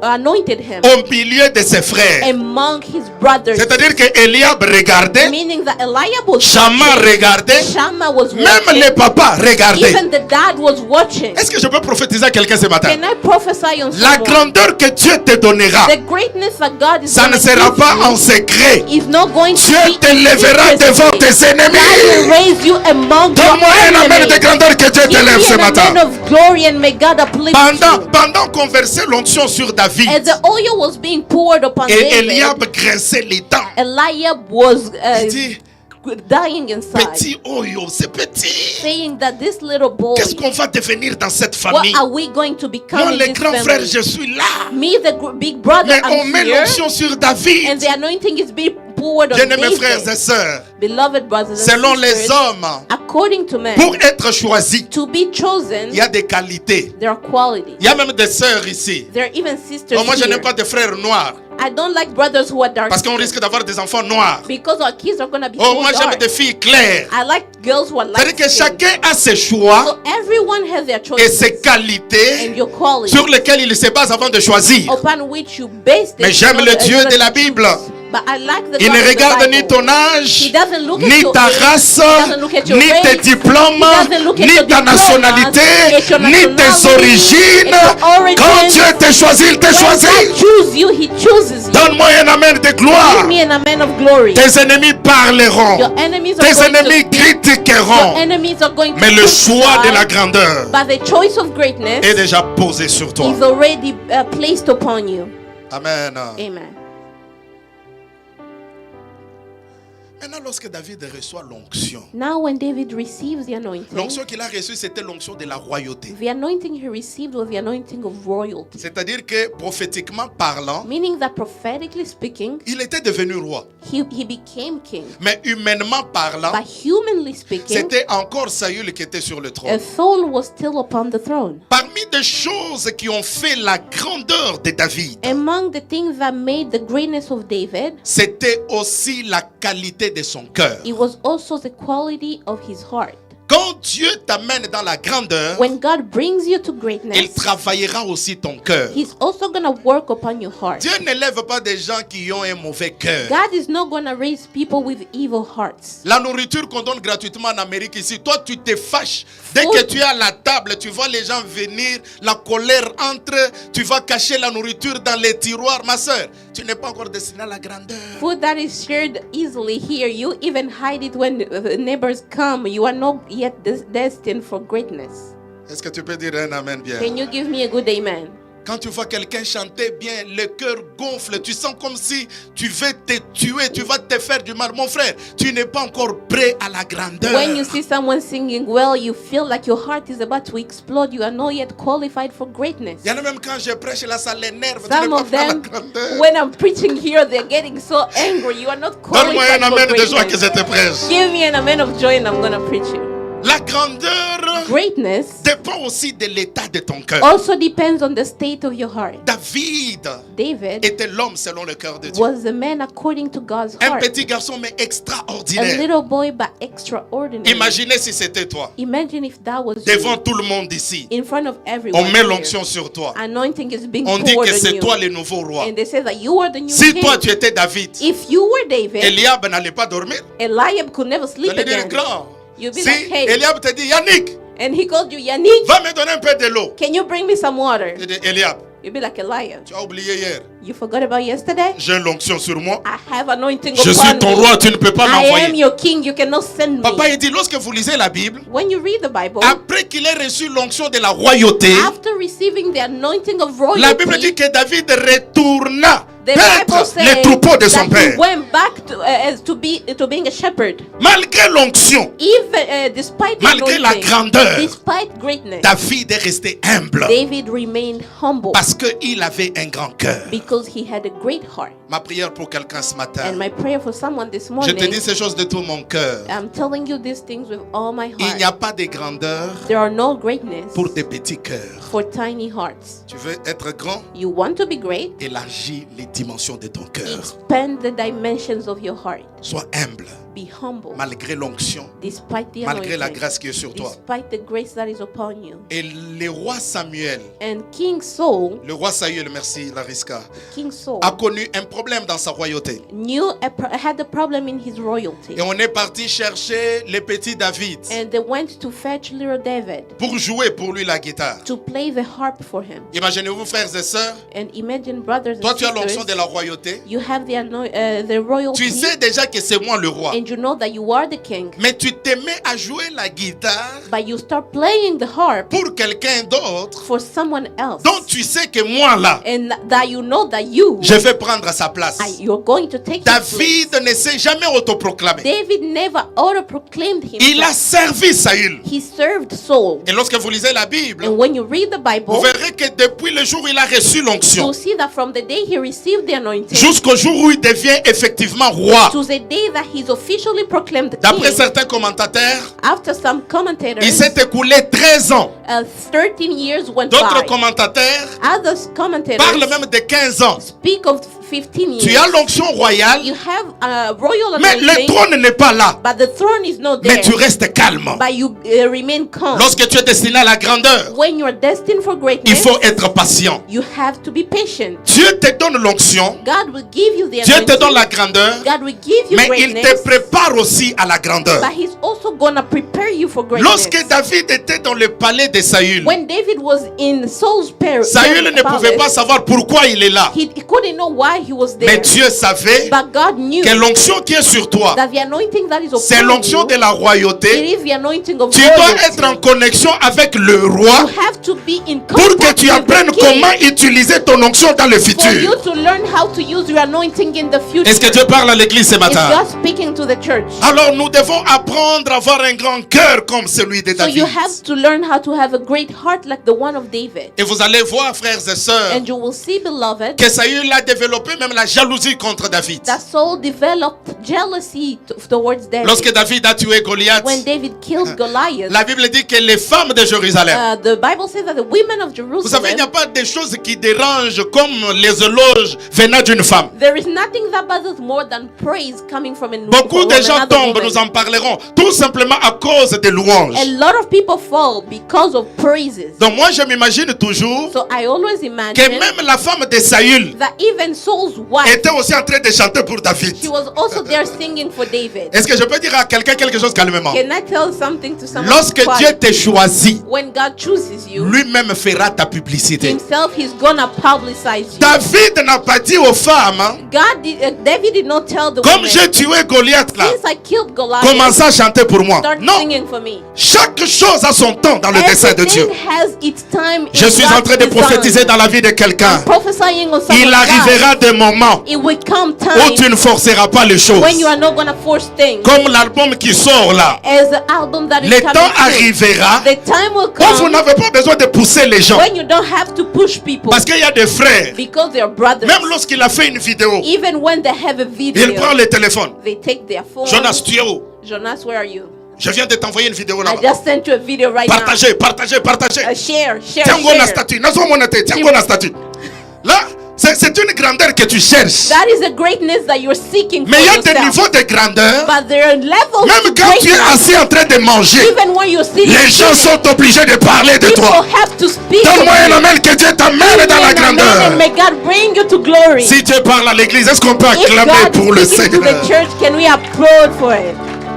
anointed him au milieu de ses frères. among his brothers. C'est-à-dire que Eliab regardait, Meaning that Eliab was Shammah watching, regardait, Shammah was même watching, les papas regardaient. even the dad was watching. Est-ce que je peux prophétiser à quelqu'un ce matin? Can I prophesy on La someone? grandeur que Dieu te donnera, The greatness that God is ça ne going to sera give pas you en secret. is not going to Dieu be te lèvera devant tes God will ennemis. raise you among your Donne-moi un amen de enemies. grandeur que Dieu te Give lève me ce an matin. amen of glory and may God uplift you. Pendant qu'on versait l'onction sur David, As the oil was being poured upon et David, Eliab grinçait les dents. Eliab was Il dit, dying inside, petit oyo, c'est petit. saying that this little boy, Qu'est-ce qu'on va devenir dans cette what famille? are we going to become Moi, in les this grands frères, family? je suis là. Me, the big brother, Mais on I'm met here, l'onction sur David. and the anointing is being poured on Bien-aimés frères et David. sœurs, Beloved brothers and selon les sisters, hommes, according to men, pour être choisi, to be chosen, il y a des qualités. there are qualities. Il y a même des sœurs ici. There are even sisters Oh, moi, je here. n'aime pas de frères noirs I don't like brothers who are dark parce qu'on risque d'avoir des enfants noirs. because our kids are going to be Oh, so moi, j'aime dark. des filles claires. I like girls who are C'est-à-dire que light skinned. chacun a ses choix So everyone has their et choices ses qualités and your qualities sur lesquelles il se base avant de choisir. upon which you base Mais this. j'aime le Dieu de la Bible. But I like the Il God ne of the regarde ni Bible. ton âge, He doesn't look at ni your ta age. race, He doesn't look at your ni tes race. diplômes, He doesn't look at ni your ta diplomas, nationalité, at your ni tes nationality, origines. at your origins. Quand Dieu te choisit, il te When choisit. God chooses you, He chooses you. Donne-moi un amen de gloire. Give me an amen of glory. Tes ennemis parleront, Your enemies are tes going ennemis to speak. critiqueront, Your enemies are going mais to le choix de la criticize, grandeur but the choice of greatness est déjà posé sur toi. is already placed upon you. Amen. Amen. Maintenant, lorsque David reçoit l'onction, Now when David receives the anointing, l'onction qu'il a reçue, c'était l'onction de la royauté. the anointing he received was the anointing of royalty. C'est-à-dire que prophétiquement parlant, Meaning that prophetically speaking, il était devenu roi. he became king. Mais humainement parlant, But humanly speaking, c'était encore Saül qui était sur le trône. Saul was still upon the throne. Parmi des choses qui ont fait la grandeur de David, Among the things that made the greatness of David, c'était aussi la qualité de son cœur. it was also the quality of his heart. Quand Dieu t'amène dans la grandeur, When God brings you to il greatness, travaillera aussi ton cœur. He's also going to work upon your heart. Dieu n'élève pas des gens qui ont un mauvais cœur. God is not going to raise people with evil hearts. La nourriture qu'on donne gratuitement en Amérique ici, toi tu te fâches. Dès que tu es à la table, tu vois les gens venir, la colère entre, tu vas cacher la nourriture dans les tiroirs. Ma soeur, tu n'es pas encore destiné à la grandeur. Food that is shared easily here, you even hide it when neighbors come. You are not yet destined for greatness. Est-ce que tu peux dire un amen bien? Can you give me a good amen? Quand tu vois quelqu'un chanter bien, le cœur gonfle, tu sens comme si tu veux te tuer, tu vas te faire du mal. Mon frère, tu n'es pas encore prêt à la grandeur. When you see someone singing well, you feel like your heart is about to explode. You are not yet qualified for greatness. Il y en a même quand je prêche là, ça l'énerve. Tu n'es Some pas of prêt à la them, grandeur. when I'm preaching here, they're getting so angry. You are not Donne-moi un qualified for amen de joie que je greatness. te prêche. Give me an amen of joy and I'm going to preach you. La grandeur Greatness dépend aussi de l'état de ton cœur. also depends on the state of your heart. David David était l'homme selon le cœur de Dieu. was a man according to God's Un heart. petit garçon mais A extraordinaire. little boy, but extraordinary. Imaginez si c'était toi. Imagine if that was Devant you, tout le monde ici. in front of everyone. On met here. l'onction sur toi. Anointing is being On dit poured que on c'est you. toi le nouveau roi. And they say that you are the new Si king. toi tu étais David, If you were David, Eliab n'allait pas dormir. Eliab could never Tu sleep allais dire again. grand. You'd be Si like, hey, Eliab te dit Yannick, and he called you Yannick, va me donner un peu de l'eau. can you bring me some water? Tu dis Eliab, You'd be like Eliab. tu as oublié hier. You forgot about yesterday? J'ai l'onction sur moi. I have anointing Je suis upon ton me. roi, tu ne peux pas I am m'envoyer. your king, you cannot send me. Papa il dit lorsque vous lisez la Bible, When you read the Bible, après qu'il ait reçu l'onction de la royauté, after receiving the anointing of la Bible dit royalty, que David retourna the Bible paître les says troupeaux de son that he père. went back to being a shepherd. Malgré l'onction, Even despite the malgré la anointing, grandeur, despite greatness, David est resté humble David remained humble parce qu'il avait un grand cœur. because he had a great heart. Ma prière pour quelqu'un ce matin, And my prayer for someone this je morning, te dis ces choses de tout mon cœur. I'm telling you these things with all my Il n'y a heart. pas de grandeur There are no greatness pour des petits cœurs. for tiny hearts. Tu veux être grand? You want to be great? Élargis les dimensions de ton cœur. Expand the dimensions of your heart. Sois humble, Be humble malgré l'onction, despite the malgré la anointing, grâce qui est sur toi. despite the grace that is upon you. Et le roi Samuel, And King Saul, merci Lariska, King Saul a connu un problème dans sa royauté. had a problem in his royalty. Et on est parti chercher le petit David And they went to fetch little David pour jouer pour lui la guitare. to play the harp for him. Imaginez-vous frères et sœurs, And imagine, brothers toi and tu as l'onction sisters, de la royauté. you have the royalty, Tu sais déjà que c'est moi le roi. and you know that you are the king, Mais tu te mets à jouer la guitare but you start playing the harp pour quelqu'un d'autre for someone else, dont tu sais que moi là, and that you know that you je vais prendre sa place. you're going to take his place. David ne s'est jamais autoproclamé. David never auto-proclaimed Il a himself. servi Saül. He served Saul. Et lorsque vous lisez la Bible, And when you read the vous Bible, verrez que depuis le jour où il a reçu l'onction, you'll see that from the day he received the anointing jusqu'au jour où il devient effectivement roi. to the day that he's officially proclaimed the D'après king, certains commentateurs, after some commentators, il s'est écoulé 13 ans. 13 years went D'autres by. commentateurs Others commentators parlent même de 15 ans. speak of 15 Tu years. as l'onction royale, You have a royal mais le anointing, trône n'est pas là. but the throne is not Mais there. tu restes calme. But you remain calm. Lorsque tu es destiné à la grandeur, When you are destined for il greatness, faut être patient. you have to be patient. Dieu te donne l'onction, God will give you the Dieu te donne anointing. la grandeur, God will give you mais il greatness, te prépare aussi à la grandeur. but He's also gonna prepare you for greatness. Lorsque David était dans le palais de Saül, When David was in Saul's Saül ne pouvait pas palace, savoir pourquoi il est là. he couldn't know why he was Mais there. Dieu savait But God knew que l'onction qui est sur toi, that the anointing that is c'est upon l'onction you, de la it royauté. is the anointing of Tu dois royalty. être en connexion avec le roi You have to be in pour que contact tu with apprennes the king comment utiliser ton onction dans le for you futur. to learn how to use your anointing in the future. Est-ce que Dieu parle à l'église ce It's matin? God speaking to the church. Alors nous devons apprendre à avoir un grand cœur comme celui de So you David. have to learn how to have a great heart like the one of David. Et vous allez voir, frères et sœurs, And you will see, beloved, que Saül a développé même la jalousie contre David. that Saul developed jealousy towards David. Lorsque David a tué Goliath, When David killed Goliath, la Bible dit que les femmes de Jérusalem, the Bible says that the women of vous savez, il n'y a Jerusalem, pas de choses qui dérangent comme les éloges venant d'une femme. there is nothing that bothers more than praise coming from Beaucoup de gens another tombent, woman. nous en parlerons, tout simplement à cause des louanges. A lot of people fall because of praises. Donc moi je m'imagine toujours So I always que imagine même la femme de Saül that even Saul's wife, était aussi en train de chanter pour David. she was also there singing for David. Est-ce que je peux dire à quelqu'un quelque chose calmement? Can I tell something to someone? Lorsque quiet? Dieu te choisit, When God chooses you, lui-même fera ta publicité. himself, he's gonna publicize you. David n'a pas dit aux femmes, hein, David did not tell the comme woman, j'ai tué Goliath là, since I killed Goliath, commencez à chanter pour moi. start Non, singing for me. chaque chose a son temps dans le dessein de Dieu. Everything has its time. Je suis en train de prophétiser dans la vie de quelqu'un. Prophesying on someone's Il life. arrivera des moments It will come où tu time ne forceras pas les choses. when you are not gonna force things. Comme l'album qui sort là. As the album that is Le coming temps soon, arrivera the time will où vous come n'avez pas besoin de pousser les gens. when you don't have to push people Parce qu'il y a des frères, because they're brothers. même lorsqu'il a fait une vidéo, Even when they have a il video, prend le téléphone. they take their phone. Jonas, tu es où? Jonas, where are you? Je viens de t'envoyer une vidéo I là-bas. just sent you a video right Partagez, partagez, partagez. now. Share. Tiens, on a statut. Tiens, on a statut. Là, c'est une grandeur que tu cherches. That is a greatness that you're seeking Mais for il y a des yourself. niveaux de grandeur. But there are levels Même to quand tu es greatness. assis en train de manger, Even when you're sitting, les gens sont obligés de parler de people toi. have to speak. Donne-moi of un you. amen que Dieu t'amène dans la Amen, amen, grandeur. and may God bring you to glory. Si Dieu parle à l'église, est-ce qu'on peut If acclamer God pour le is speaking to Seigneur? the church, can we applaud for it?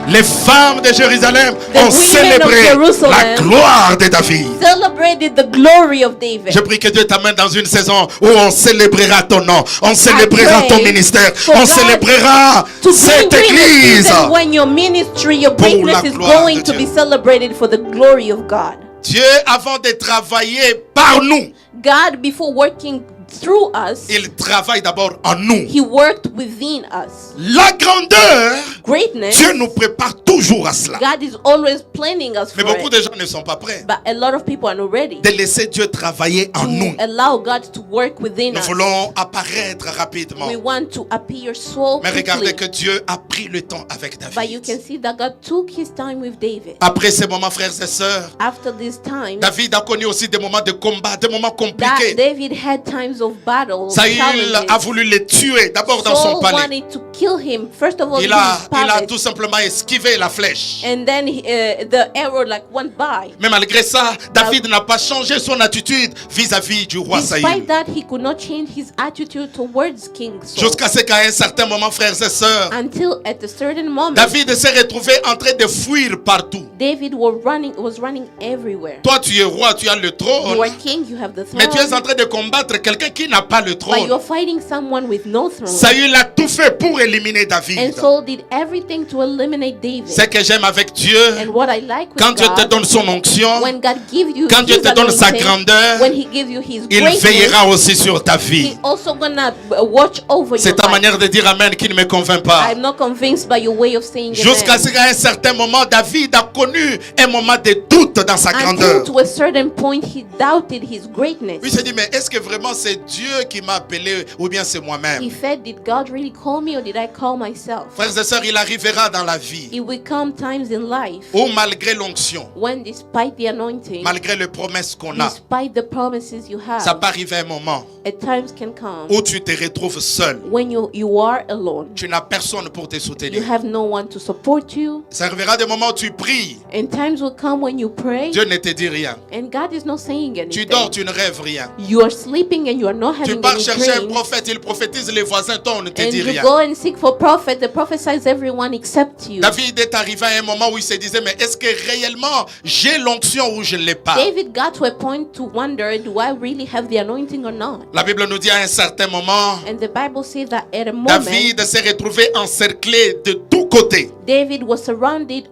Les femmes de Jérusalem The ont women célébré of Jerusalem la gloire de David. Celebrated the glory of David. Je prie que Dieu t'amène dans une saison où on célébrera ton nom, on célébrera pray ton ministère, for on God célébrera To cette bring in a église. season when your ministry, your Pour greatness la is gloire going de to Dieu. be celebrated for the glory of God. Dieu, avant de travailler par nous, God, before working through us, il travaille d'abord en nous. He worked within us. La grandeur, Greatness, Dieu nous prépare toujours à cela. God is always planning us Mais for beaucoup it. de gens ne sont pas prêts But a lot of people are not ready de laisser Dieu travailler en nous. to allow God to work within Nous us. voulons apparaître rapidement. We want to appear so Mais regardez quickly. que Dieu a pris le temps avec But you can David. see that God took His time with David. Après ces moments, frères et sœurs, After this time, David a connu aussi des moments de combat, des moments that compliqués. David had times of battle, Saül challenges. a voulu le tuer d'abord dans son Saul palais. wanted to kill him. First of all, Il in a, his il a palace. tout simplement esquivé la flèche. And then the arrow like went by. Mais malgré ça, David n'a pas changé son attitude vis-à-vis du roi Saül. Despite that, he could not change his attitude towards King Saul. Jusqu'à ce qu'à un certain moment, frères et sœurs, Until at a certain moment, David s'est retrouvé en train de fuir partout. David was running everywhere. Toi, tu es roi, tu as le You trône. are king, you have the Mais tu es en throne. train de combattre quelqu'un qui n'a pas le But trône. you're fighting someone with no throne. Saül a tout fait pour éliminer And David. Saul did everything to eliminate David. Ce que j'aime avec Dieu, And what I like with quand Dieu te God, donne son onction, when God gives you quand Dieu his te donne sa anointing, grandeur, when He gives you His il greatness, veillera aussi sur ta vie. He also gonna watch over C'est your ta life. manière de dire Amen qui ne me convainc pas. I'm not convinced by your way of saying Jusqu'à amen. ce qu'à un certain moment, David a connu un moment de doute dans sa Until grandeur. to a certain point he doubted his greatness. Puis il s'est dit, mais est-ce que vraiment c'est Dieu qui m'a appelé ou bien c'est moi-même? He said, did God really call me or did I call myself? Frères et sœurs, il arrivera dans la vie It will come times in life où malgré l'onction, when despite the anointing, malgré les promesses qu'on a, despite the promises you ça have, peut arriver un moment at times can come où tu te retrouves seul. when you are alone. Tu n'as personne pour te You soutenir. have no one to support you. Ça arrivera des moments où tu pries, And times will come when you pray Dieu ne te dit rien. and God is not saying Tu dors, anything. tu ne rêves rien. You are sleeping and you are not Tu having pars any chercher un dreams, prophète, il prophétise les voisins, toi on ne te and dit you rien. go and seek for prophet, the prophesies everyone except you. David est arrivé à un moment où il se disait, mais est-ce que réellement j'ai l'onction ou je ne l'ai pas? David got to a point to wonder, do I really have the anointing or not? La Bible nous dit à un certain moment, And the Bible says that at a moment, David s'est retrouvé encercllé de tous côtés. David was surrounded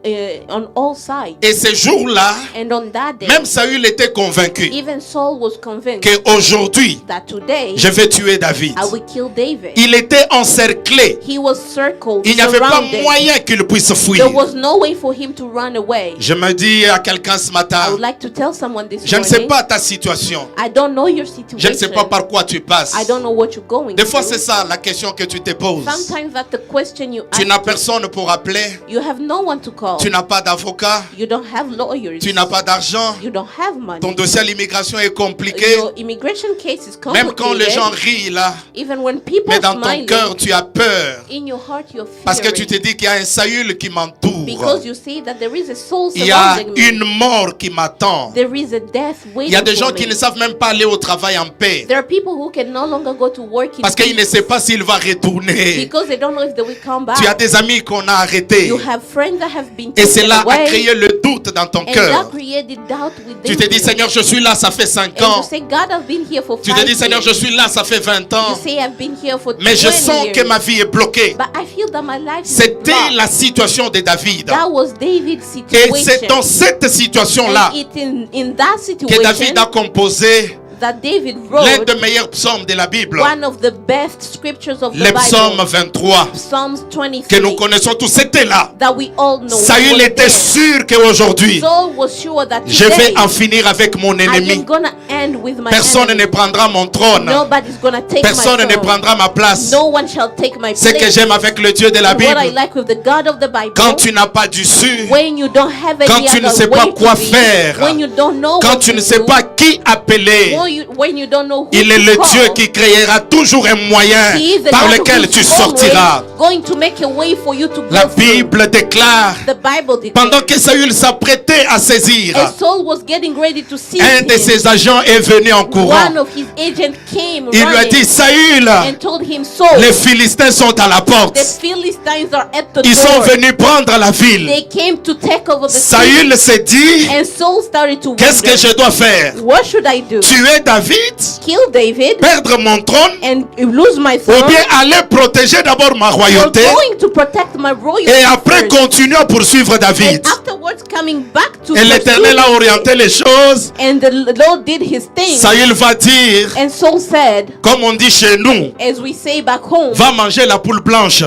on all sides. Et ce jour-là, And on that day, même Saül était convaincu even Saul was convinced qu'aujourd'hui, that today je vais tuer David. I will kill David. Il était encerclé. He was circled, Il n'y avait pas surrounded. moyen qu'il puisse fuir. There was no way for him to run away. Je me dis à quelqu'un ce I matin, would like to tell someone this je ne sais morning, pas ta situation. I don't know your Je ne sais situation. pas par quoi tu passes. I don't know what you're going Des fois, c'est through. ça la question que tu te poses. Sometimes that's the question you Tu ask. n'as personne pour appeler. You have no one to call. Tu n'as pas d'avocat. You don't have lawyers. Tu n'as pas d'argent. You don't have money. Ton dossier à l'immigration est compliqué. Your immigration case is complicated. Même quand les gens rient là. Even when people Mais are dans ton smiling, cœur, tu as peur. in your heart you're Parce que tu fearing. te dis qu'il y a un Saül qui m'entoure. Because you see that there is a soul Il y a surrounding me. une mort qui m'attend. There is a death waiting Il y a des gens for qui me. ne savent même pas aller au travail en paix. There are people who can no longer go to work in Parce qu'ils ne peace savent pas s'il va retourner. because they don't know if they will come back. Tu as des amis qu'on a arrêtés. You have friends that have been Et taken cela a away, créé le doute dans ton and that cœur. created doubt Tu within te dis, you. Seigneur, je suis là, ça fait 5 And ans. you say, God, I've been here for Tu 5 te dis, Seigneur, je years. suis là, ça fait 20 You ans. say, I've been here for 20 Mais je sens que years. ma vie est bloquée. But I feel that my life is C'était blocked. la situation de David. That was David's Et c'est situation. dans cette situation-là And it's in that que David situation a composé that David l'un wrote des meilleurs psaumes de la Bible. one of the best scriptures of the Le psaume Bible, 23 Psalms que nous 23, connaissons tous. C'était là. that we all know. Saül was était there. sûr qu'aujourd'hui, Saul was sure that je vais today en finir avec mon I am ennemi. gonna end with my Personne enemy. ne prendra mon trône. Nobody's gonna take Personne my ne throne. prendra ma place. No one shall take my Ce que place. j'aime avec le Dieu de la What I Bible, like with the God of the Bible, quand tu n'as pas d'issue, when you don't have any quand tu ne other sais pas way quoi to be, faire, when you don't know quand what tu to ne sais do, pas qui appeler, when you don't know who il est to le call, Dieu qui créera toujours un moyen He is the par God lequel who tu is sortiras. always going to make a way for you to go La through. Bible déclare, The Bible pendant declares, que Saül s'apprêtait à saisir, as Saul was getting ready to seize un de him, ses agents est venu en courant. one of his agents came Il lui a running dit, Saül, and told him, Saul, les Philistins sont à la porte. the Philistines are at the Ils sont door. venus prendre la ville. They came to take over the city. Saül s'est dit, And Saul started to qu'est-ce que wonder, je dois faire? what should I do? Tuer David, Kill David perdre mon trône, and lose my ou throne? bien aller protéger d'abord ma Or royauté going to protect my royalty et après first, continuer à poursuivre David. and afterwards coming back to Et l'Éternel a pursue orienté les choses. And the Lord did his thing. Saül va dire, And Saul said, comme on dit chez nous, as we say back home, va manger la poule blanche.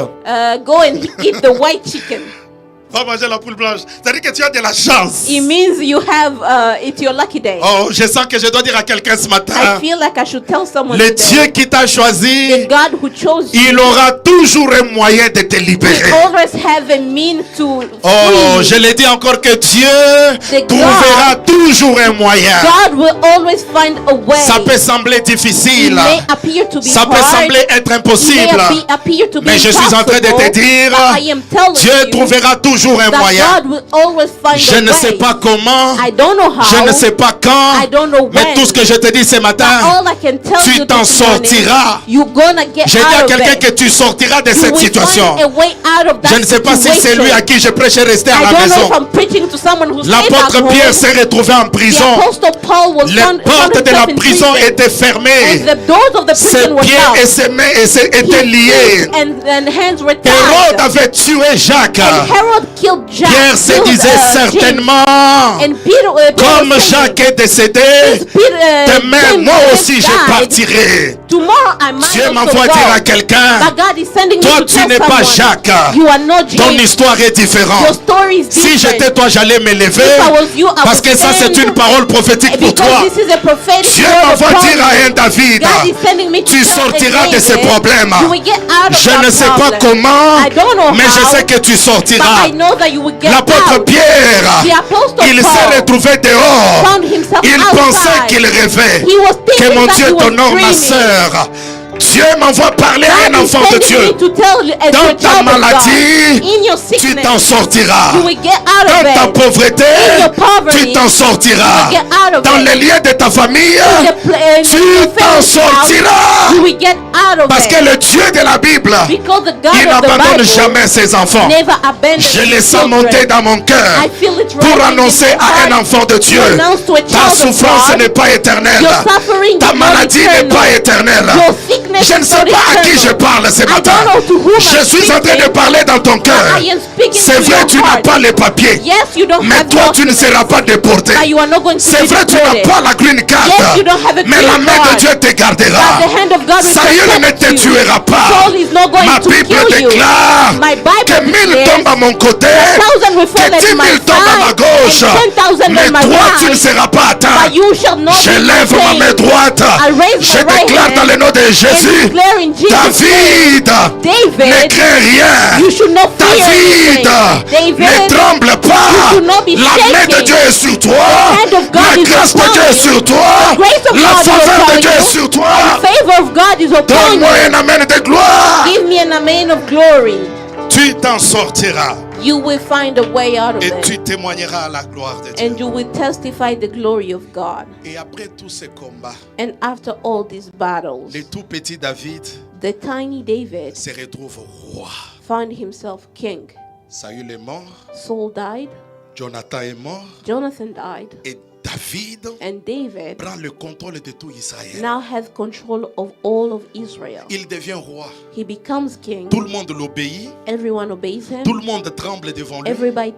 go and eat the white chicken. Va manger la poule blanche. C'est-à-dire que tu as de la chance. It means you have, it's your lucky day. Oh, je sens que je dois dire à quelqu'un ce I matin, feel like I should tell someone le today, Dieu qui t'a the choisi, God who chose you il aura toujours un moyen de te will libérer. always have a mean to Oh, free je you. l'ai dit encore que Dieu The trouvera toujours un moyen. God will always find a way. Ça peut sembler It difficile, may appear to be ça peut hard. sembler être It may impossible, appear to be mais je suis en train de te impossible, dire, but I am telling Dieu you trouvera toujours un that moyen. God will always find Je a ne sais way. pas comment, I don't know how. je ne sais pas quand, I don't know mais when. tout ce que je te dis ce But matin, all I can tell tu you t'en this morning, sortiras. you're gonna get J'ai dit à out of quelqu'un it. que tu sortiras de You cette will situation. find a way out of that Je ne sais pas si c'est lui à qui je prêchais rester à I la don't know maison. if I'm preaching to someone who stayed back L'apôtre home. Pierre s'est retrouvé en The prison. apostle Paul was Les found portes de la himself in prison prison. étaient fermées. And the doors of the Ses prison were pieds et locked. ses mains étaient His liés. feet and hands were Hérode tied. avait tué Jacques. And Herod killed Jack. Pierre se killed, disait James. certainement, And Peter, comme said, Jacques est décédé, demain James moi has aussi je died. partirai. Tomorrow I might Dieu also m'envoie go. dire à quelqu'un, But God is sending toi me to tu tell n'es pas someone, Jacques. you are not Ton James. histoire est Your différente. story is Si different. j'étais toi, j'allais me lever. If I was you, I Parce would que ça, c'est stand. une parole prophétique pour Because toi. this is a prophetic Dieu word of m'envoie dire promise. à un David, God is sending me to tu tell sortiras a de ces David, problèmes. you will get out of Je that ne sais pas problem. comment, I don't know mais je how, sais que tu but sortiras. I know that you will get L'apôtre out. Pierre, The apostle il Paul s'est retrouvé dehors. found himself Il outside. pensait qu'il rêvait. He was Que thinking mon that Dieu he was t'honore, ma dreaming. sœur. Dieu m'envoie parler à un God is enfant de sending Dieu. me to tell you as Dans your ta child of God, maladie, in your tu t'en sickness, sortiras. you will get out Dans of ta it. pauvreté, In your poverty, tu t'en sortiras. you will get out of Dans it. les liens de ta famille, In tu your t'en family's house, sortiras. you will get out of Parce que it. le Dieu de la Bible, Because the God il of the n'abandonne Bible jamais ses enfants. never abandons Je his les sens children. monter dans mon cœur I feel it pour rising in annoncer my à un heart enfant de Dieu. to announce to a Ta child of souffrance God, n'est pas éternelle. your suffering Ta is not maladie n'est eternal. pas éternelle. Your sickness Je ne is sais not pas à qui eternal. je parle ce I matin. don't know to whom Je I'm suis en train de speaking, parler dans ton cœur. but I am speaking C'est to vrai, your tu n'as heart. pas les papiers. Yes, you don't Mais have toi, tu ne documents, seras pas déporté. but you are not going to C'est be vrai, tu n'as deported. pas la green card. Yes, you don't have a Mais green la main de card, Dieu te gardera. but the hand of God will Saül ne protect te you. tuera pas. Saul is not going Ma to Bible kill you. déclare My Bible que 1000 declares tombent à mon côté, that 1,000 will fall que at 10 my 000 tombent à ma side, gauche. and 10,000 Mais at my toi, tu ne right, seras pas atteint. but you shall not Je be lève ma main contained. droite. I raise Je my right déclare dans hand le nom de and Jésus. declare in Jesus' name, David, ne David, crains rien. you should not fear David, anything. ne David, tremble you pas. should not be La main de shaken. Dieu est sur toi. hand of God La is grâce de upon Dieu est you. sur toi. The grace of La God is faveur de upon Dieu est you. sur toi. The favor of God is upon Donne-moi you. un amen de gloire. Give me an amen of glory. Tu t'en sortiras You will find a way out of et it. tu témoigneras à la gloire de Dieu. And you will testify the glory of God. Et après tous ces combats, And after all these battles, le tout petit David the tiny David se retrouve roi. found himself king. Saül est mort, Saul died, Jonathan est mort Jonathan died, et David and David prend le contrôle de tout Israël. now has control of all of Israel. Il devient roi. He becomes king. Tout le monde l'obéit. Everyone obeys him. Tout le monde tremble devant lui. Everybody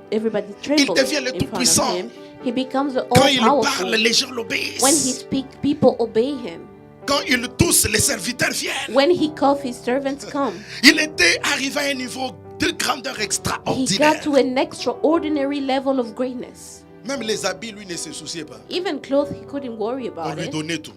trembles devient le in front tout-puissant. of him. He becomes the Quand il all-powerful. parle, les gens When he l'obéissent. speaks, people obey him. Quand il tousse, les serviteurs viennent. When he coughs, his servants come. Il était arrivé à un niveau de grandeur He extraordinaire. got to an extraordinary level of greatness. Même les habits, lui, ne se souciait pas. Even clothes, he couldn't worry On about lui it. donnait tout.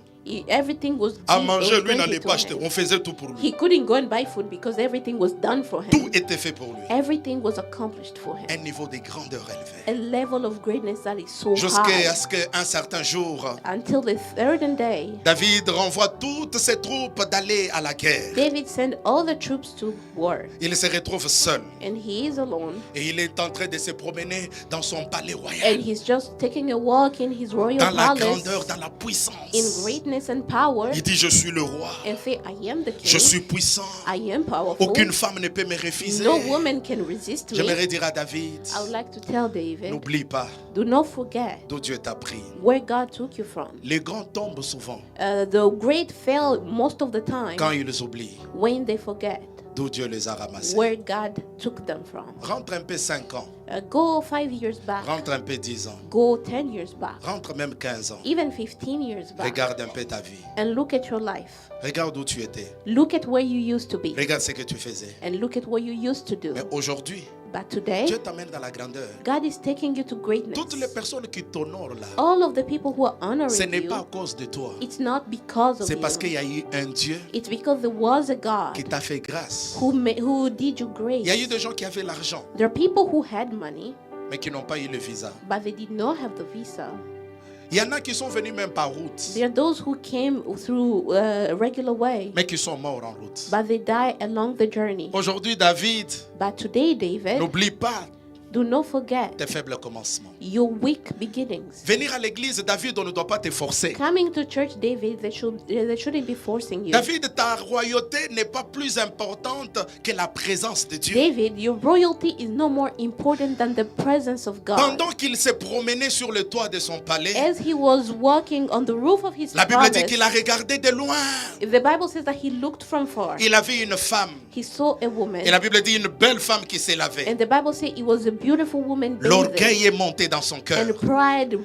Everything was À was manger, lui, granted n'allait to pas acheter. him. On faisait tout pour lui. He couldn't go and buy food because everything was done for Tout him. était fait pour lui. Everything was accomplished for him. Un niveau de grandeur élevé. A level of greatness that is so Jusqu'à high. ce qu'un certain jour, Until the third day, David renvoie toutes ses troupes d'aller à la guerre. David sent all the troops to war. Il se retrouve seul And he is alone. et il est en train de se promener dans son palais And royal. he's just taking a walk in his royal Dans la palace grandeur, dans la in puissance. greatness and power Il dit, je suis le roi. and say, I am the Je king. suis puissant. I am powerful. Aucune femme ne peut me refuser. No woman can resist me. J'aimerais dire à David, I would like to tell David, n'oublie pas do not forget d'où Dieu t'a pris. where God took you from. Les grands tombent souvent The great fail most of the time quand ils oublient when they forget d'où Dieu les a ramassés. where God took them from. Rentre un peu 5 ans, Go 5 years back. rentre un peu 10 ans, Go 10 years back. rentre même 15 ans. Even 15 years back. Regarde un peu ta vie. And look at your life. Regarde où tu étais. Look at where you used to be. Regarde ce que tu faisais. And look at what you used to do. Mais aujourd'hui, But today, Dieu t'amène dans la grandeur. God is taking you to greatness. Toutes les personnes qui t'honorent là, All of the people who are ce honoring n'est pas à you, cause de toi. it's not because of C'est parce qu'il you. y a eu un Dieu It's because there was a qui God t'a fait grâce. who did you Il y a eu grace. des gens qui avaient l'argent, There are people who had money, mais qui n'ont pas eu le visa. but they did not have the visa. Il y en a qui sont venus même par route, There are those who came through a regular way, mais qui sont morts en route. but they die along the journey. Aujourd'hui, David, But today, David, n'oublie pas do not forget tes faibles commencements. your weak beginnings. Venir à l'église, David, on ne doit pas te forcer. Coming to church, David, they shouldn't be forcing you. David, ta royauté n'est pas plus importante que la présence de Dieu. David, your royalty is no more important than the presence of God. Pendant qu'il s'est promené sur le toit de son palais, As he was walking on the roof of his la Bible dit palace, qu'il a regardé de loin. the Bible says that he looked from far. Il a vu une femme. He saw a woman. Et la Bible dit une belle femme qui s'est lavée. And the Bible says it was a beautiful woman bathing. L'orgueil est monté dans son cœur. And pride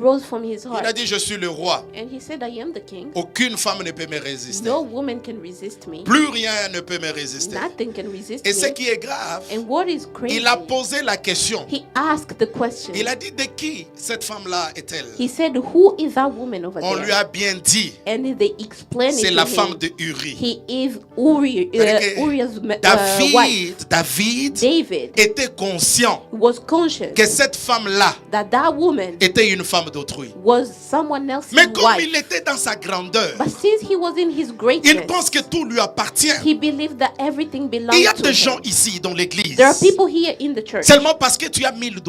rose from his Il a heart. dit, je suis le roi. And he said, I am the king. Aucune femme ne peut me résister. No woman can resist me. Plus rien ne peut me résister. Nothing can resist Et ce me. qui est grave, And what is crazy, il a posé la question. he asked the question. Il a dit, de qui cette femme-là est-elle? He said, who is that woman over On lui there? a bien dit, And they explained c'est it la to femme him. de Uri. He is Uriah's wife. David David était conscient conscient was conscious que cette femme-là that woman était une femme d'autrui. was someone else's Mais comme wife. il était dans sa grandeur, But since he was in his il greatness, pense que tout lui appartient. he believed that everything Il belonged y a to des gens him. ici dans l'église. There are people here in the church. Seulement parce que tu as $1000.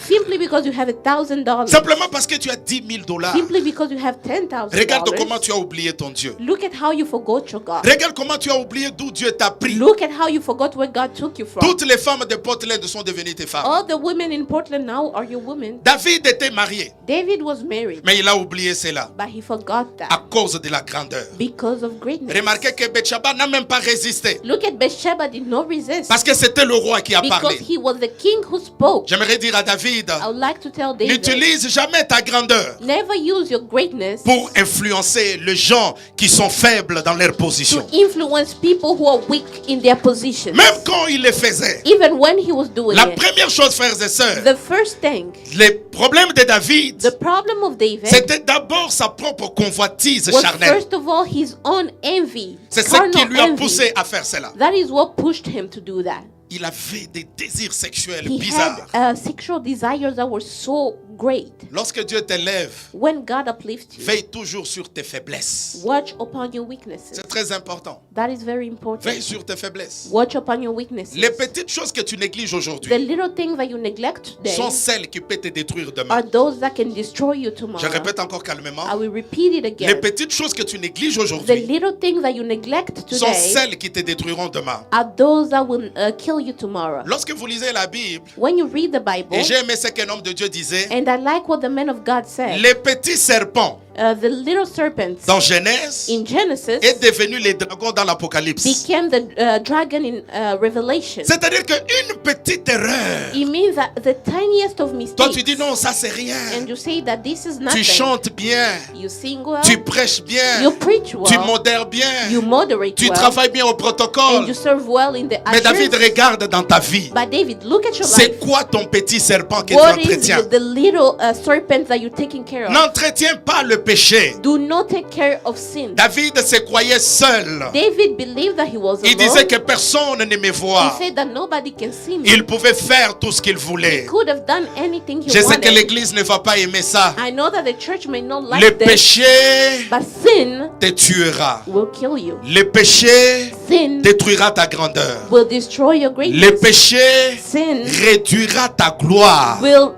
Simply because you have $1,000. Simplement parce que tu as $10,000. Simply because you have $10,000. Regarde comment tu as oublié ton Dieu. Look at how you forgot your God. Regarde comment tu as oublié d'où Dieu t'a pris. Look at how you forgot where God took you from. Toutes les femmes de Portland sont devenues tes femmes. All the women in Portland now are your women. David était marié, David was married, mais il a oublié cela but he forgot à that cause de la grandeur. because of greatness. Remarquez que Bathsheba n'a même pas résisté Look at Bathsheba did not resist parce que c'était le roi qui a because parlé. he was the king who spoke. J'aimerais dire à David, I would like to tell David, n'utilise jamais ta grandeur never use your greatness pour influencer les gens qui sont faibles dans leur to position. influence people who are weak in their positions. Même quand il le faisait, Even when he was doing la it, première chose, frères et sœurs, the first thing, les problèmes de David, the problem of David c'était d'abord sa propre convoitise was charnelle. first of all his own envy, C'est ce qui carnal lui a envy. poussé à faire cela. That is what pushed him to do that. Il avait des désirs sexuels He bizarres. had sexual desires that were so great. Lorsque Dieu t'élève, When God uplifts you, veille toujours sur tes faiblesses. watch upon your weaknesses. C'est très important. That is very important. Veille sur tes faiblesses. Watch upon your weaknesses. Les petites choses que tu négliges The aujourd'hui little things that you neglect today sont celles qui peuvent te détruire are demain. those that can destroy you Je tomorrow. répète encore calmement. I will repeat it Les again. petites choses que tu négliges The aujourd'hui little things that you neglect sont today celles qui te détruiront demain. are those that will kill you tomorrow. Lorsque vous lisez la Bible, When you read the Bible, et j'ai aimé ce qu'un homme de Dieu disait, and I like what the man of God said, les petits serpents the little serpents dans Genèse in Genesis est devenu les dragons dans l'Apocalypse. became the dragon in Revelation. C'est-à-dire qu'une petite erreur, It means that the tiniest of toi tu mistakes, dis non, ça c'est rien. and you say that this is Tu nothing. chantes bien, You sing well, tu prêches bien, you preach tu well, modères bien, you moderate tu well, travailles bien au and protocole. you serve well in the Mais David, ushers. regarde dans ta vie. But David, look at your life. C'est quoi ton petit serpent que tu What is entretiens? the little serpent that you're taking care of? N'entretiens pas le péché. Do not take care of sin. David se croyait seul. David believed that he was Il alone. disait que personne ne me He voit. said that nobody can see me. Il pouvait faire tout ce qu'il He voulait. could have done anything he Je sais que wanted. l'église ne va pas aimer ça. I know that the church may not like Le this, péché but sin te tuera. will kill you. Le péché Sin détruira ta grandeur. will destroy your Le greatness. péché Sin réduira ta gloire. will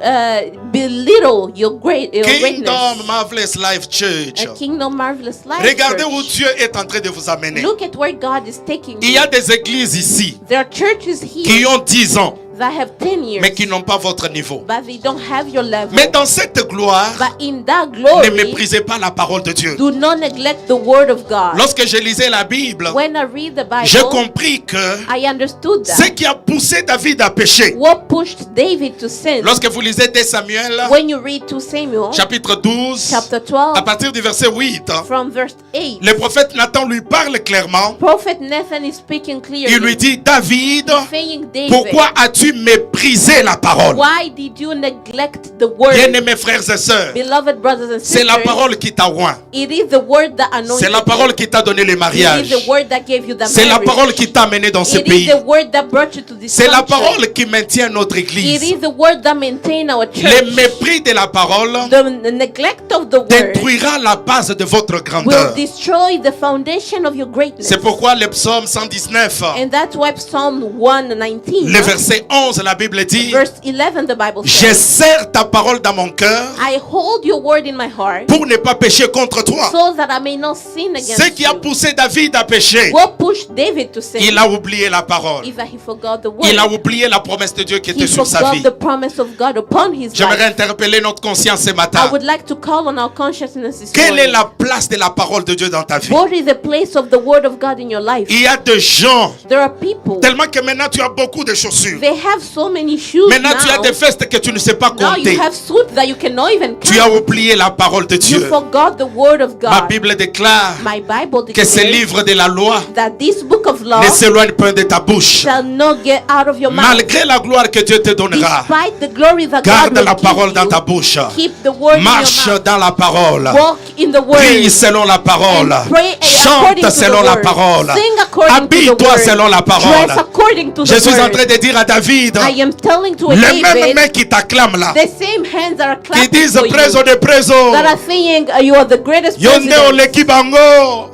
belittle your Kingdom greatness. Marvelous Life Church. A kingdom marvelous life. Regardez où Church. Dieu est en train de vous amener. Look at where God is taking Il y you. a des églises ici There are churches qui here ont 10 ans, that have 10 years, mais qui n'ont pas votre niveau. but they don't have your level. Mais dans cette gloire, But in that ne glory, méprisez pas la parole de Dieu. do not neglect the word of God. Lorsque je lisais la Bible, When I read the j'ai Bible, compris que I understood ce that. qui a poussé David à pécher. What pushed David to sin? Lorsque vous lisez 2 Samuel, When you read 2 Samuel, chapitre 12, chapter à 12, partir du verset 8, from verse 8, le prophète Nathan lui parle clairement. Prophet Nathan is speaking Il lui clearly, dit, David, saying, David, pourquoi as-tu méprisé la parole? why did you neglect the word? Bien-aimés frères et sœurs, Beloved brothers and c'est la sisters, parole qui t'a oint. it is the word that anointed C'est la you. parole qui t'a donné le It mariage. is the word that gave you the C'est la marriage. parole qui t'a amené dans ce It is pays. the word that brought you to this C'est la country. parole qui maintient notre It église. is the word that maintain our church. Le mépris de la parole The neglect of the word détruira la base de votre will grandeur. destroy the foundation of your greatness. C'est pourquoi le psaume 119, And that's why Psalm 119, le verset 11, la Bible dit, verse 11, the Bible je says, serre ta parole dans mon cœur I hold your word in my heart pour ne pas pécher contre toi. so that I may not sin against Ce qui a you. poussé David à pécher, What pushed David to sin il a oublié la parole. is that he forgot the word. Il a oublié la promesse de Dieu qui He était sur sa forgot vie. the promise of God upon his J'aimerais life. interpeller notre conscience ce I matin. would like to call on our consciousness this Quelle est morning. la place de la parole de Dieu dans ta vie? What is the place of the word of God in your life? Il y a des gens, There are people, tellement que maintenant tu as beaucoup de chaussures. they have so many shoes Maintenant tu as now. des vestes que tu ne sais pas Now you compter. have suits that you cannot even Tu as count. oublié la parole de You Dieu. forgot the word of Ma God. Bible déclare My Bible que ce declares livre de la loi that this book of law ne s'éloigne pas de ta bouche. shall not get out of your mouth. Malgré la gloire que Dieu te donnera, Despite the glory that God garde will la give parole dans ta you, bouche. keep the word in Marche your mouth. dans la parole. Walk in the word. Prie selon la parole. And pray Chante according to selon the la word. parole. Sing according to the Habille-toi word. selon la parole. Dress according to Je the suis en word. train de dire à David, David, I am telling to a les mêmes David, mains qui t'acclament là, the same hands that are qui clapping disent for you, preso de preso, that are saying you are the greatest yonde president. olekibango.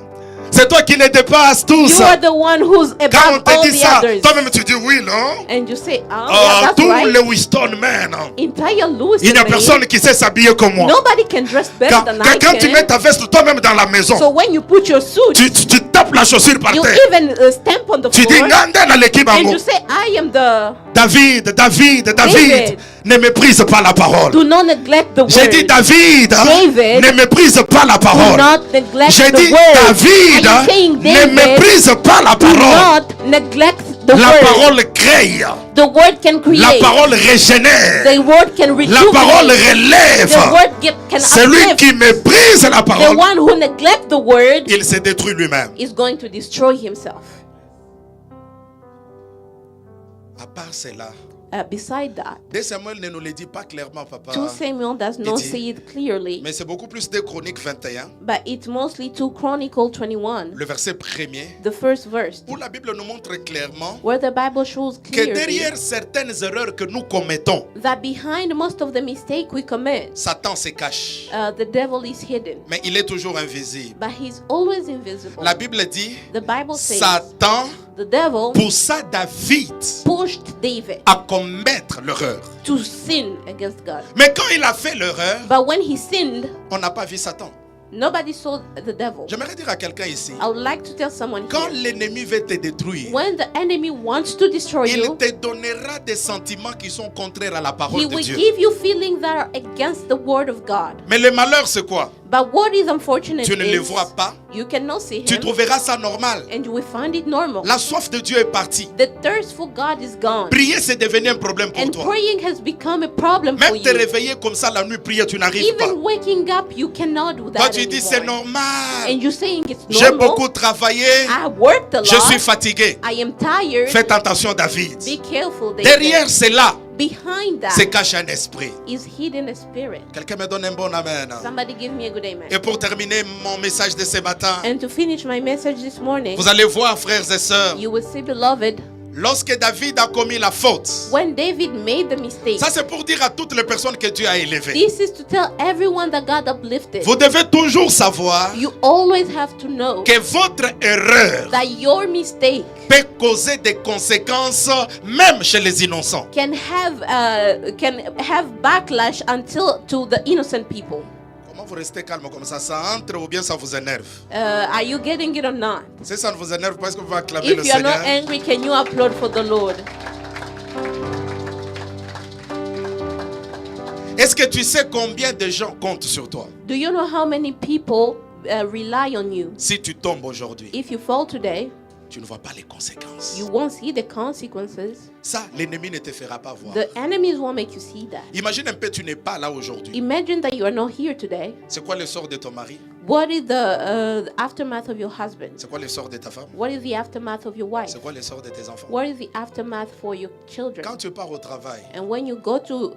C'est toi qui les dépasses tous. You are the one who's Quand on above te all dit the ça, others. toi-même tu dis oui, non? And you say, oh, yeah, that's Tous right. les Winston men, Entire Louis, il n'y a personne qui sait s'habiller comme moi. nobody can dress better Quand, than quand- I quand tu mets can. ta veste toi-même dans la maison, So when you put your suit, tu tapes la chaussure par you terre. even stamp on the Tu dis floor, Nganda na and lekibango. you say, I am the... David, David. ne méprise pas la parole. Do not neglect the J'ai dit word. David, David, ne méprise pas la Do parole. not neglect J'ai the dit word. David, Are you saying ne David, méprise pas la do parole. not neglect the La word. parole crée. The word can create. La parole régénère. The word can La parole rejuvenate. relève. The word can Celui uplift. qui méprise la The parole, one who neglects the word il se détruit lui-même. is going to destroy himself. À part cela, Beside that, 2 Samuel ne nous le dit pas clairement, papa. 2 Samuel does not dit- say it clearly, Mais c'est beaucoup plus de Chroniques 21, but it's mostly 2 Chronicles 21, le verset premier, the first verse, où la Bible nous montre clairement where the Bible shows que clearly derrière certaines erreurs que nous commettons, that behind most of the mistake we commit, Satan se cache. the devil is hidden, Mais il est toujours invisible. but he's always invisible. La Bible dit, The Bible says Satan the devil poussa David pushed David à commettre l'erreur. to sin against God. Mais quand il a fait l'erreur, But when he sinned, on n'a pas vu Satan. nobody saw the devil. J'aimerais dire à quelqu'un ici, I would like to tell someone quand here, l'ennemi veut te détruire, when the enemy wants to destroy il you, te donnera des sentiments qui sont contraires à la he parole de will Dieu. give you feelings that are against the word of God. Mais le malheur, c'est quoi? But what is unfortunate Tu ne le is vois pas. you cannot see Tu him trouveras ça normal. and you will find it normal. La soif de Dieu est partie. The thirst for God is gone. Prier, c'est devenu un problème pour And toi. praying has become a problem for Même te you. réveiller comme ça la nuit, prier, tu n'arrives pas. Even waking up, you cannot do Toi, that tu dis, c'est anymore. normal. And you're saying it's J'ai normal. beaucoup travaillé. I worked a Je suis lot. fatigué. I am tired. Faites attention, David. Be careful, David. Derrière cela Behind se that cache un esprit. is hidden a spirit. Quelqu'un me donne un bon amen. Somebody give me a good amen. Et pour terminer mon message de ce matin, And to finish my message this morning, vous allez voir, frères et sœurs, you will see, beloved, lorsque David a commis la faute, when David made the mistake. ça c'est pour dire à toutes les personnes que Dieu a élevées. This is to tell everyone that God uplifted. Vous devez toujours savoir You always have to know que votre erreur that your mistake peut causer des conséquences même chez les innocents. can have backlash until to the innocent people. Comment vous restez calme comme ça entre ou bien ça vous énerve? Are you getting it or not? Si ça ne vous énerve pas, est-ce que vous acclamez le If you are not Seigneur? angry, can you applaud for the Lord? Est-ce que tu sais combien de gens comptent sur toi? Do you know how many people rely on you? Si tu tombes aujourd'hui, If you fall today, tu ne vois pas les conséquences. you won't see the consequences. Ça, l'ennemi ne te fera pas voir. The enemies won't make you see that. Imagine un peu, tu n'es pas là aujourd'hui. Imagine that you are not here today. C'est quoi le sort de ton mari? What is the aftermath of your husband? C'est quoi le sort de ta femme? What is the aftermath of your wife? C'est quoi le sort de tes enfants? What is the aftermath for your children? Quand tu pars au travail, And when you go to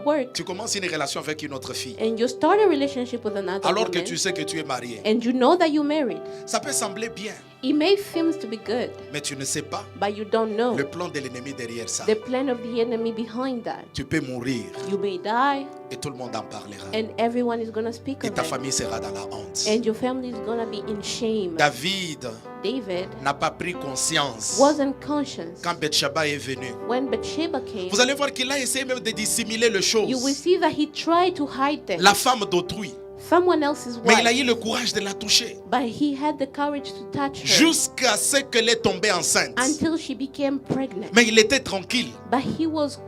work tu commences une relation avec une autre fille, and you start a relationship with another alors que woman, tu sais que tu es marié. and you know that you married, Ça peut sembler bien, it may seem to be good, mais tu ne sais pas but you don't know le plan de l'ennemi derrière ça. the plan of the enemy behind that. Tu peux mourir You may die, et tout le monde en parlera. and everyone is gonna speak Et of ta it, famille sera dans la honte. and your family is gonna be in shame. David David n'a pas pris conscience wasn't conscious quand Bathsheba est venue. when Bathsheba came. Vous allez voir qu'il a essayé même de dissimuler les You will choses. see that he tried to hide them. La femme d'autrui. Someone else's Mais il a wife, eu le courage de la toucher. but he had the courage to touch her Jusqu'à ce qu'elle est tombée enceinte. until she became pregnant. Mais il était tranquille. But he was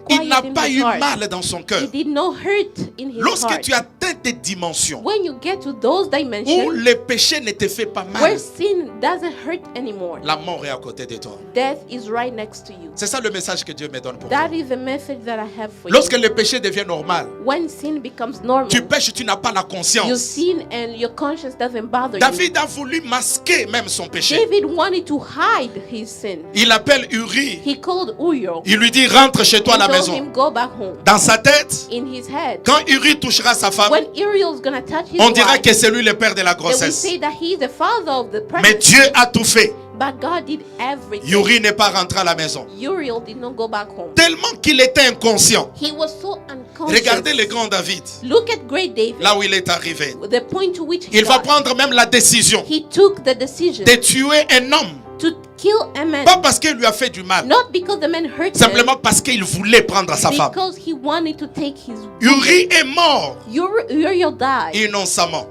Il quiet n'a in pas his eu heart. mal dans son cœur. He did not hurt in his Lorsque heart. tu atteins des dimensions When you get to those où dimensions le péché ne te fait pas where mal, sin doesn't hurt anymore, la mort est à côté de toi. death is right next to you. C'est ça le message que Dieu me donne pour toi. That is the message that I have for Lorsque you. le péché devient normal, When sin becomes normal, tu pêches, tu n'as pas la you conscience. sin and your conscience doesn't bother you. David a voulu masquer même son péché. David wanted to hide his sin. Il appelle Uri. He called Uriel Il lui dit rentre chez toi à and la told maison. him go back home. Dans sa tête, In his head, quand Uri touchera sa femme, when Uriel's gonna touch his on dira wife, que c'est lui le père de la then we grossesse. say that he's the father of the Mais pregnancy. Dieu a tout fait But God did everything. Uri n'est pas rentré à la maison. Uriel did not go back home. Tellement qu'il était inconscient. He was so unconscious. Regardez le grand David, Look at great David. là où il est arrivé. The point to which he Il va got. prendre même la décision He took the decision de tuer un homme. to kill a man. Pas parce qu'il lui a fait du mal, Not because the man hurt him. simplement parce qu'il voulait prendre sa femme. Because he wanted to take his Uri est mort Uriel died innocemment.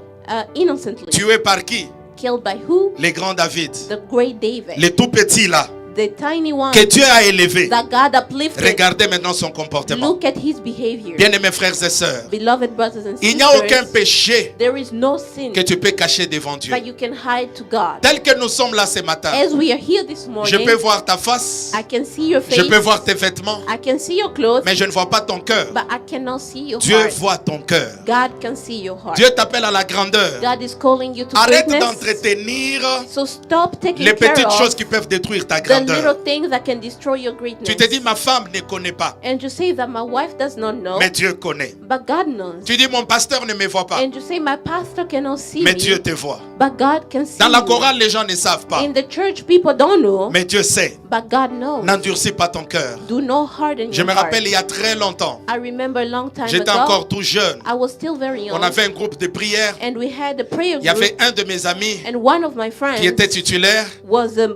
innocently. Tué par qui? Killed by who? Le grand David. The great David. Le tout petit là, The tiny one que Dieu a élevé. that God uplifted. Regardez maintenant son comportement. Look at his behavior. Bien-aimés frères et sœurs, Beloved brothers and il n'y a sisters, aucun péché there is no sin que tu peux cacher devant Dieu. that you can hide to God. Tel que nous sommes là ce matin, As we are here this je morning, peux voir ta face, I can see your je face, peux voir tes vêtements, I can see your clothes, mais je ne vois pas ton cœur. but I cannot see your Dieu heart. voit ton cœur. God can see your heart. Dieu t'appelle à la grandeur. God is calling you to Arrête greatness. d'entretenir So stop taking les care petites of choses qui peuvent détruire ta the little grandeur. things that can destroy your greatness. Tu te dis, ma femme ne connaît pas, And you say that my wife does not know, mais Dieu connaît. but God knows. Tu dis, mon pasteur ne me voit pas, And you say my pastor cannot see mais me, Dieu te voit. but God can see Dans la me. chorale, les gens ne savent pas, In the church, people don't know, mais Dieu sait. but God knows. N'endurcis pas ton cœur. Do not harden Je your me heart. rappelle, il y a très longtemps, I remember a long time j'étais ago, encore tout jeune. I was still very young, On avait un groupe de prière. and we had a prayer Il y avait group, un de mes amis and one of my friends qui était titulaire was a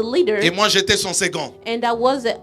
leader, et moi j'étais son second. and I was the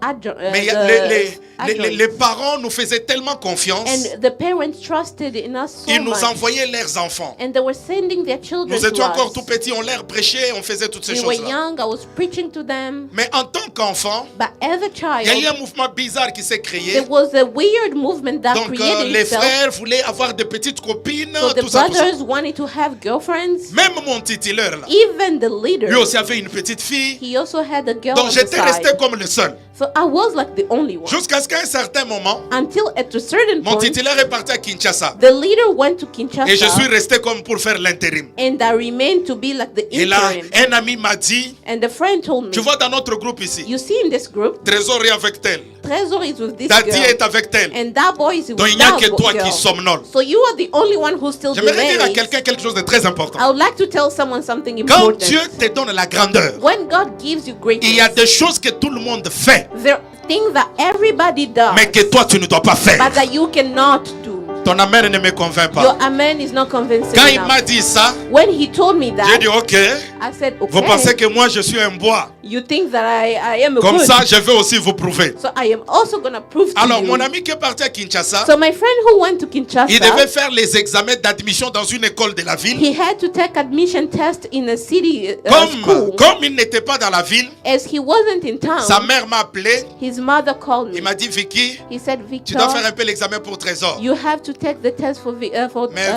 Mais il y a- les parents nous faisaient tellement confiance, and the parents trusted in us so ils nous much, envoyaient leurs enfants. and they were sending their children Nous to étions encore us. tout petits, on leur prêchait, on faisait toutes ces We were choses-là. young, I was preaching to them, Mais en tant qu'enfant, but as a il y a eu child, un mouvement bizarre qui s'est créé. there was a weird movement that Donc created les itself. frères voulaient avoir des petites copines, So the tout ça, tout ça. brothers wanted to have girlfriends. Même mon titulaire là, Even the leader, lui aussi avait une petite fille. he also had a girl Donc on the j'étais resté side. comme le seul. So I was like the only one. Jusqu'à ce qu'à un certain moment, Until at a certain mon point, titulaire est parti à Kinshasa. the leader went to Et je suis Kinshasa, resté comme pour faire l'intérim. and I remained to be like the Et là, interim. un ami m'a dit, And the friend told tu me, vois dans notre groupe ici, you see in this group, Trésor est avec tel, Trésor is with this Dadi girl, est avec tel. and that boy is Donc with il n'y a that que toi girl. qui somnole. So you are the only one who still J'aimerais dire à remains. quelqu'un quelque chose de très important. I would like to tell someone something Quand important. Dieu te donne la grandeur, When God gives you il y a greatness, des choses que tout le monde fait, there are things that everybody does, mais que toi tu ne dois pas faire. but that you cannot do. Ton amen ne me convainc Your pas. amen is not convincing Quand il enough. m'a dit ça, When he told me j'ai that, dit ok, I said, vous pensez okay, que moi je suis un bois. you think that I am a Comme good, ça, je vais aussi vous prouver. so I am also going to prove to Alors, you. mon ami qui est parti à Kinshasa, So my friend who went to il Kinshasa, devait faire les examens d'admission dans une école de la ville. he had to take admission test in a city school. Comme il n'était pas dans la ville, As he wasn't in sa town, mère m'a appelé. his mother called Il me. m'a dit, Vicky, He said, tu dois faire Victor, un peu l'examen pour Trésor. you have to take the test for Mais va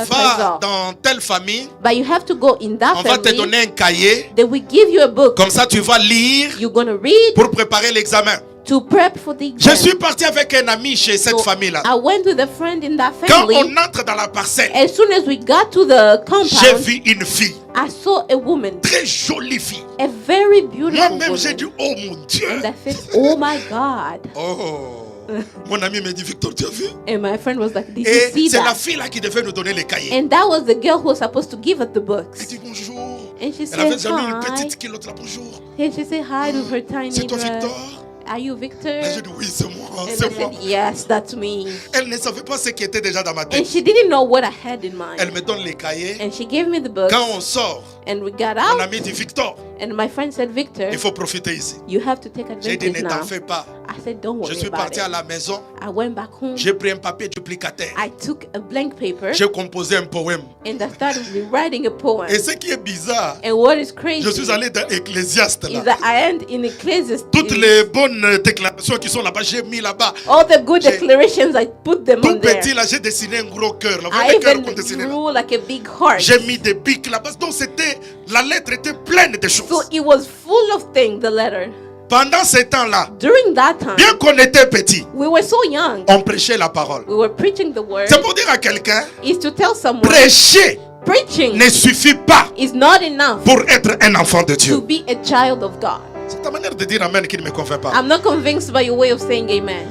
Trésor. dans telle famille, But you have to go in that on va te family. donner un cahier. They will give you a book. Comme ça, tu vas lire You're going to read pour préparer l'examen. to prep for the Je exam. suis parti avec un ami chez cette So famille-là. I went with a friend in that Quand family. on entre dans la parcelle, As soon as we got to the j'ai compound, vu une fille, I saw a woman, très jolie fille. a very beautiful Moi-même, j'ai dit, woman. oh mon Dieu. And I said, oh my God. Oh. Mon ami me dit, Victor, tu as vu? And my friend was like, did you Et see c'est la that? fille là qui devait nous donner les cahiers. And that was the girl who was supposed to give us the Elle books. dit bonjour. And she Elle avait said, jamais une hi. petite culotte là, bonjour. And she said, hi to her tiny C'est toi dress. Victor? Are you Victor? Et j'ai dit oui, c'est moi, And I c'est moi. said, yes, that's me. Elle ne savait pas ce qui était déjà dans ma And tête. she didn't know what I had in Elle mind. me donne les cahiers. And she gave me the books. Quand on sort, And we got mon out. ami dit Victor, And my friend said, Victor, il faut profiter ici. you have to take J'ai dit advantage ne t'en now. fais pas. I said, don't Je worry suis about parti à it. la maison. I went back home. J'ai pris un papier duplicataire. I took a blank paper J'ai composé un poème. and I started rewriting a poem. Et ce qui est bizarre, And what is je crazy suis allé dans Ecclésiaste is là. that I end in Ecclesiastes. Toutes les bonnes déclarations qui sont là-bas, j'ai mis là-bas. All the good J'ai- declarations, I put them Tout on there. petit là, j'ai dessiné un gros cœur. Là. Vous I voyez le cœur even qu'on dessine là. drew like a big heart. J'ai mis des bics là-bas. Donc c'était, la lettre était pleine de So choses. it was full of things, the letter. Pendant ce temps-là, During that time, bien qu'on était petit, we were so young. on prêchait la parole. We were preaching the word. C'est pour dire à quelqu'un, Is to tell someone prêcher preaching ne suffit pas is not enough pour être un enfant de to Dieu. be a child of God. C'est ta manière de dire amen qui ne me convainc pas. I'm not convinced by your way of saying amen.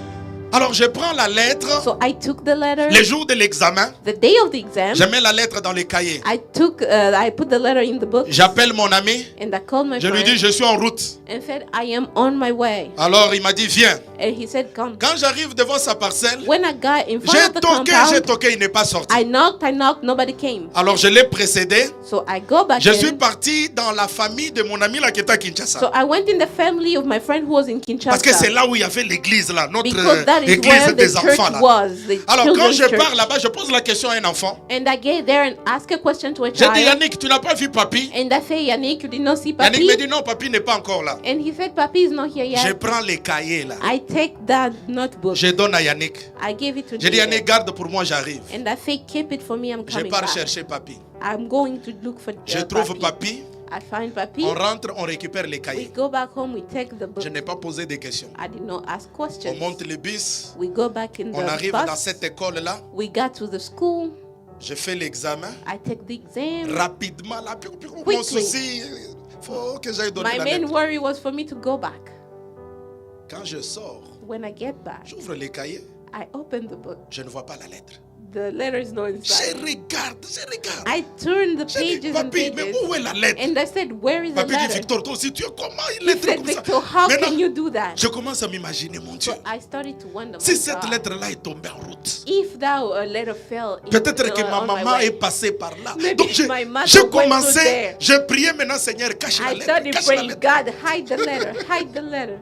Alors je prends la lettre, So I took the letter. le jour de l'examen, The day of the exam, je mets la lettre dans les cahiers. I put the letter in the book, J'appelle mon ami, and I called my je lui dis friend je suis en route. and said, I am on my way. Alors il m'a dit viens. And he said, come. Quand j'arrive devant sa parcelle, When I got in front j'ai of the compound, toqué, il n'est pas sorti. I knocked, nobody came. Alors je l'ai précédé. So I go back Je suis in. parti dans la famille de mon ami là qui était à Kinshasa. So I went in the family of my friend who was in Parce que c'est Kinshasa. là où il y avait l'église là, notre Because that is église where des the church enfants là. was, the Alors quand children's je church. pars là-bas, je pose la question à un enfant. And I get there and ask a question to a J'ai dit child. Yannick, tu n'as pas vu Papi? And I say, Yannick, you did not see Yannick me Papi? dit non, Papi n'est pas encore là. And he said, Papi is not here Je yet. prends les cahiers là. I take that notebook. Je donne à Yannick. I gave it to J'ai dit Yannick, David. garde pour moi, j'arrive. And I say, keep it for me, I'm Je coming pars back. chercher Papi. I'm going to look for Je trouve Papi. Papi. I find Papi. On rentre, on récupère les We cahiers. go back home, we take the book. Je n'ai pas posé de questions. I did not ask On questions. monte le bus. We go back in On the arrive dans bus. cette école là. We got to the school. Je fais l'examen. I take the exam. Rapidement là. Mon Quickly. souci, faut que j'aille donner My la main lettre. worry was for me to go back. Quand je sors, When I get back, j'ouvre les cahiers. I open the book. Je ne vois pas la lettre. The letter is not Je inside. regarde. I turn the J'ai dit, pages and Papi, mais pages. où est la lettre? And I said, where is the Papi dit, letter? Victor, toi aussi, tu es comment une He lettre said, comme ça? Victor, how Maintenant, can you do that? je commence à m'imaginer, mon Dieu. So I started to wonder, Si my cette God, lettre-là est tombée en route, if that letter fell peut-être que ma on my maman way. est passée par là. Maybe Donc, my mother je went through commençais, there. je priais maintenant, Seigneur, cache la I lettre, started cache la praying, lettre. God, hide the letter, hide the letter.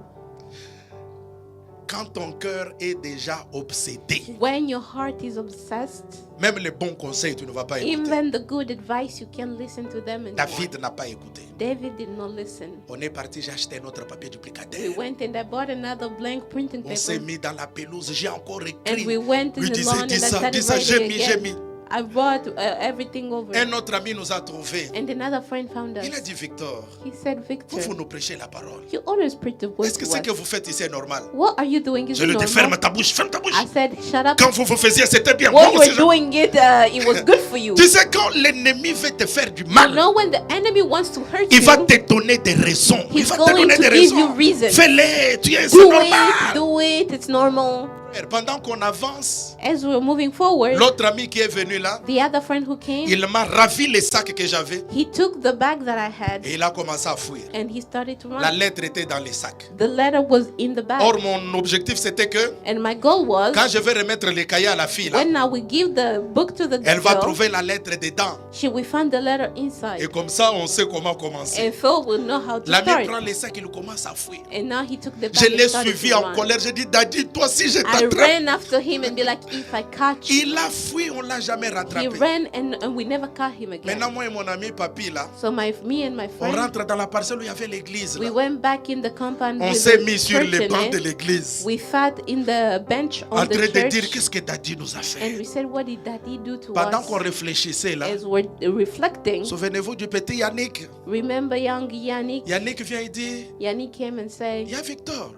Quand ton cœur est déjà obsédé, When your heart is obsessed, même les bons conseils, tu ne vas pas écouter. even the good advice, you can listen to them anymore. David n'a pas écouté. David did not listen. On est parti, j'ai acheté un autre papier We duplicateur. went and I bought another blank printing On s'est paper. mis dans la pelouse, j'ai encore And écrit. we went in Lui the disait, lawn and I dis ça, started j'ai writing mis, j'ai again. mis. I brought everything over. Un autre ami nous a trouvés. And another friend found Il a us. dit, Victor, He said, Victor, vous nous prêchez la parole. you always preach the word Est-ce que to ce us. que vous faites ici est normal? What are you doing? Is Je it lui dis, ferme normal? ta bouche, ferme ta bouche. I said, shut up. Quand vous faisiez, c'était bien. Moi When you aussi, were doing it, it was good for you. Tu sais, quand l'ennemi veut te faire du You mal, know when the enemy wants to hurt il va you, te donner des raisons. Il He's va te going donner to des give you raisons. reasons. Fais-les, tu es, c'est do normal. do it, it's normal. Pendant qu'on avance, As we were moving forward, l'autre ami qui est venu là, the other friend who came, il m'a ravi les sacs que j'avais he took the bag that I had et il a commencé à fuir. and he started to La run. lettre était dans les sacs. The letter was in the bag. Or, mon objectif c'était que And my goal was, quand je vais remettre les cahiers à la fille, là, when now we give the book to the elle va girl, trouver la lettre dedans. we find the letter Et inside. comme ça, on sait comment commencer. And Phil will know how to L'ami start. prend les sacs, il commence à fuir. And now he took the Je bag and l'ai started suivi to en run. colère. J'ai dit, Daddy, toi aussi, je I t'attrape. ran after him and be like, if I catch you. Il a fui, on l'a jamais He rattrapé. ran and we never caught him again. Maintenant, moi et mon ami Papi, là, So me and my on friend, rentre dans la parcelle où il y avait l'église. we là. went back in the compound On with s'est the mis sur church les in bancs de it. l'église. We sat in the bench En on the train de dire, church qu'est-ce que Daddy nous a and fait. we said, what did Daddy do to Pendant us? qu'on réfléchissait là, As we're reflecting, souvenez-vous du petit Yannick. remember young Yannick? Yannick vient et dit, Yannick came and il said, y a Victor.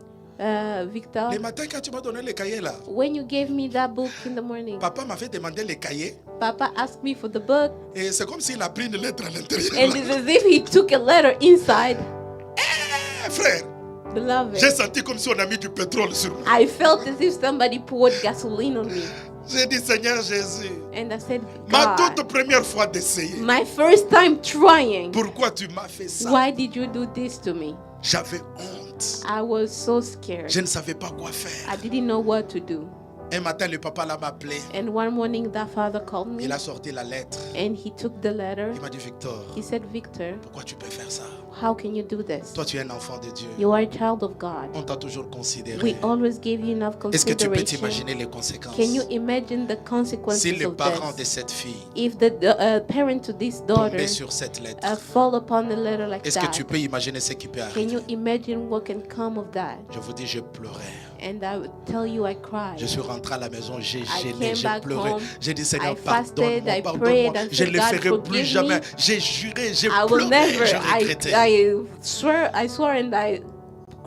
Victor, Le matin, quand tu m'as donné les cahiers là, when you gave me that book in the morning, papa m'avait demandé les cahiers. Papa asked me for the book, Et c'est comme s'il a pris une lettre à l'intérieur. and it's as if he took a letter inside. Eh, frère, Beloved, j'ai senti comme si on a mis du pétrole sur moi. I felt as if somebody poured gasoline on me. J'ai dit, Seigneur Jésus, And I said, ma God, toute première fois d'essayer, my first time trying, pourquoi tu m'as fait ça? why did you do this to me? J'avais honte. I was so scared. Je ne savais pas quoi faire. I didn't know what to do. Un matin, le papa là m'a appelé. And one morning, that father called me Il a sorti la lettre. and he took the letter. Il m'a dit, Victor, He said, Victor, pourquoi tu peux faire ça? how can you do this? Toi, tu es un enfant de Dieu. You are a child of God. On t'a toujours considéré. We always give you enough Est-ce que tu peux consideration. t'imaginer les conséquences? Can you imagine the consequences Si le of parent de this? cette fille If the parent to this daughter tombait sur cette lettre, fall upon a letter like est-ce que that, tu peux imaginer ce qui peut can arriver? you imagine what can come of that? Je vous dis, je pleurais. And I would tell you I cried. Je suis rentré à la maison, j'ai gêné, came j'ai back pleuré. home. J'ai dit, Seigneur, I fasted, pardonne-moi, I pardonne-moi. prayed and Je ne said, le God, ferai plus forgive jamais. me. J'ai juré, j'ai I will pleuré, never. j'ai regretté. I swore and I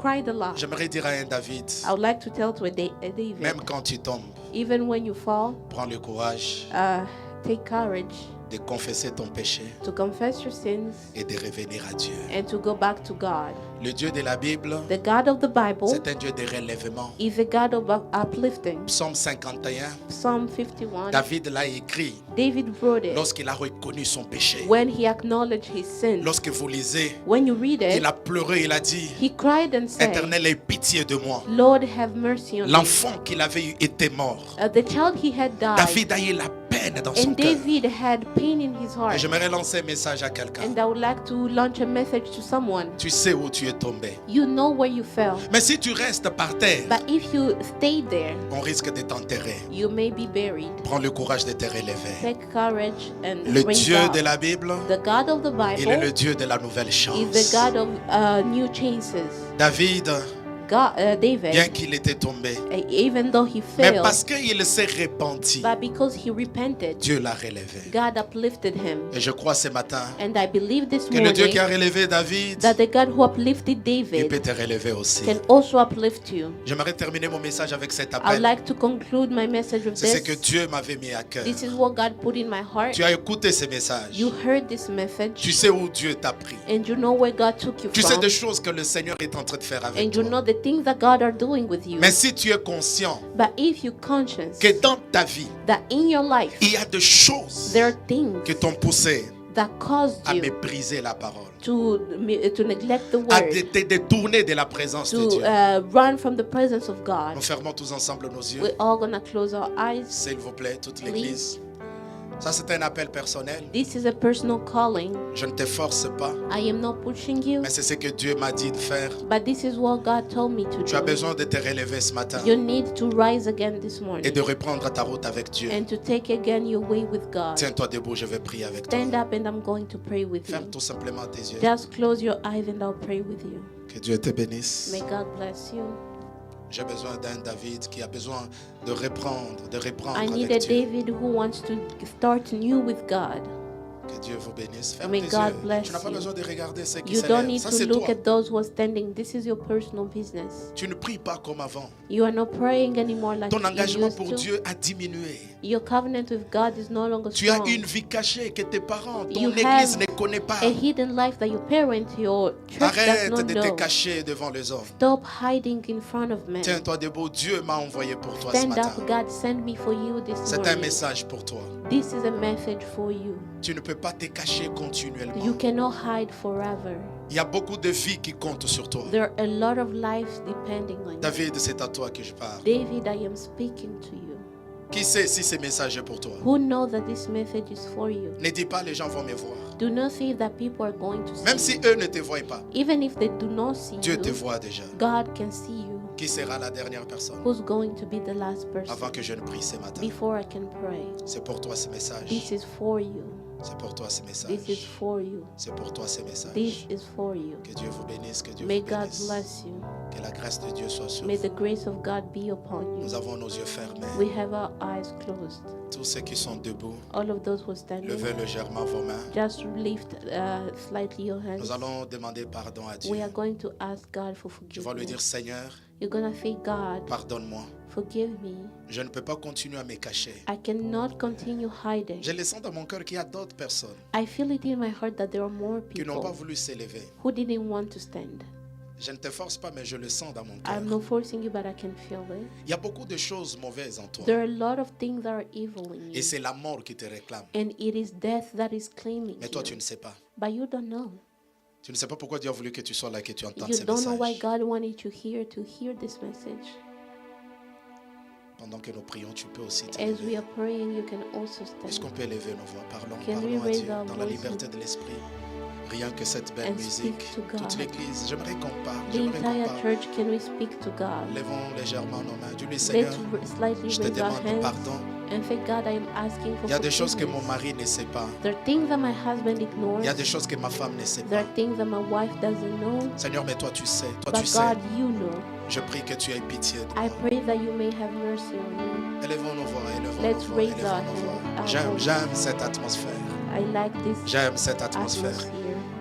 cried a lot. J'aimerais dire à un David, I would like to tell to a David, même quand tu tombes, even when you fall, prends le courage, take courage, de confesser ton péché to confess your sins, et de revenir à Dieu. and to go back to God. Le Dieu de la Bible, The God of the Bible c'est un Dieu de relèvement. is a God of uplifting. Psaume 51, Psalm 51, David l'a écrit David wrote it lorsqu'il a reconnu son péché. when he acknowledged his sin. Lorsque vous lisez, When you read il it, a pleuré, il a dit, he cried and said, Éternel, aie pitié de moi. Lord, have mercy on me. L'enfant qu'il avait eu était mort. The child he had died, David a eu la peine dans son and cœur. David had pain in his Et heart. j'aimerais lancer un message à quelqu'un. And I would like to launch a message to someone. Tu sais où tu es tombé. You know where you fell, Mais si tu restes par terre, but if you stay there, on risque de t'enterrer. you may be buried. Prends le courage de te relever. Take courage and Le raise Dieu up. de la Bible, The God of the il est le Bible Dieu de la nouvelle is chance. the God of new chances. David, David, bien qu'il était tombé, even though he mais failed, parce qu'il s'est repenti, but because he repented, Dieu l'a relevé. God uplifted him. Et je crois ce matin And I believe this que le Dieu qui a morning relevé David, that the God who uplifted il David peut te relever aussi. can also uplift you. J'aimerais terminer mon message avec cet I would appel. like to conclude my message with C'est ce que this. Dieu m'avait mis à cœur. This is what God put in my heart. Tu as écouté ce message. You heard this message, Tu sais où Dieu t'a pris. and you know where God took you Tu sais from, des choses que le Seigneur est en train de faire avec and you toi. know the things that God are doing with you. Mais si tu es conscient But if you conscious que dans ta vie, that in your life il y a des choses there are things qui t'ont poussé that caused à you mépriser la parole, to neglect the à word, te détourner de la présence de to Dieu. run from the presence of God, Nous fermons tous ensemble nos yeux. we're all gonna close our eyes. S'il vous plaît, toute l'église. Ça, c'est un appel personnel. This is a personal calling. Je ne te force pas, I am not pushing you, mais c'est ce que Dieu m'a dit de faire. but this is what God told me to Tu as do. besoin de te relever ce matin You need to rise again this et morning de reprendre ta route avec Dieu. and to take again your way with God. Tiens-toi debout, je vais prier avec toi. Stand up and I'm going to pray with you. Ferme tout simplement tes yeux. Just close your eyes and I'll pray with you. Que Dieu te bénisse. May God bless you. J'ai besoin d'un David qui a besoin de reprendre I need a avec Dieu. David who wants to start new with God. Que Dieu vous bénisse. Ferme May tes God yeux. bless Tu n'as pas you. besoin de regarder ceux qui You don't s'élèvent. need Ça, to c'est look toi. at those who are standing. This is your personal business. Tu ne pries pas comme avant. You are not praying anymore like Ton you engagement used pour to. Dieu a diminué. Your covenant with God is no longer Tu as strong. une vie cachée que tes parents, ton You église have ne connaît pas. A hidden life that your parents, your church does Arrête not de te know. cacher devant les hommes. Stop hiding in front of men. Tiens-toi debout. Dieu m'a envoyé pour toi ce Stand matin. up, God sent me for you this C'est un morning. message pour toi. This is a message for you. Tu ne peux pas te cacher continuellement. You cannot hide forever. Il y a beaucoup de vies qui comptent sur toi. There are a lot of lives depending on you. David, c'est à toi que je parle. David, I am speaking to you. Qui sait si ce message est pour toi? Who know that this message is for you? Ne dis pas les gens vont me voir. Do not say that people are going to see Même you. si eux ne te voient pas, Even if they do not see Dieu te you, voit déjà. God can see you. Qui sera la dernière personne Who's going to be the last person avant que je ne prie ce matin? before I can pray? C'est pour toi ce This message. is for you. C'est pour toi ce This is message. for you. C'est pour toi ce This message. is for you. Que Dieu vous bénisse, que Dieu May vous God bénisse. bless you. Que la grâce de Dieu soit sur May vous. the grace of God be upon you. Nous avons nos yeux fermés. We have our eyes closed. Tous ceux qui sont debout, All of those who are standing, levez légèrement vos mains. just lift slightly your hands. Nous allons demander pardon à Dieu. We are going to ask God for Tu vas lui dire, forgiveness. Seigneur, You're going to say, God, pardonne-moi. forgive me. Je ne peux pas continuer à me cacher. I cannot continue hiding. Je le sens dans mon cœur qu'il y a d'autres personnes I feel it in my heart that there are more qui n'ont pas people voulu s'élever. who didn't want to stand. Je ne te force pas, mais je le sens dans mon cœur. I'm not forcing you, but I can feel it. Il y a beaucoup de choses mauvaises en toi. There are a lot of things that are evil in Et you. c'est la mort qui te réclame. And it is death that is claiming Mais toi, tu you. ne sais pas. But you don't know. Tu ne sais pas pourquoi Dieu a voulu que tu sois là, que tu entendes You ces don't know why messages. God wanted you here to hear this message. Pendant que nous prions, tu peux aussi te As we lever. are praying, you can also Est-ce stand qu'on peut élever nos voix? Parlons, Can we parlons à raise Dieu our dans la voices liberté de l'esprit. Rien que cette belle and speak musique. to God. Toute l'église, j'aimerais qu'on parle. The J'aimerais qu'on entire parle. church, can we speak to God? Levons légèrement nos mains. Dis-lui, Let's Seigneur, slightly je te raise our demande hands pardon. and say, God, I am asking for Il y a des choses que mon forgiveness. mari ne sait pas. There are things that my husband ignores. Il y a des choses que ma femme ne sait There pas. are things that my wife doesn't know. Seigneur, mais toi tu sais. Toi tu But sais. God, you know. Je prie que tu aies pitié de I moi. pray that you may have mercy on me. Élevons nos voix, élevons Let's nos voix, raise élevons our nos voix. hands, our J'aime, voices. j'aime cette atmosphère. I like this J'aime cette atmosphère. atmosphere.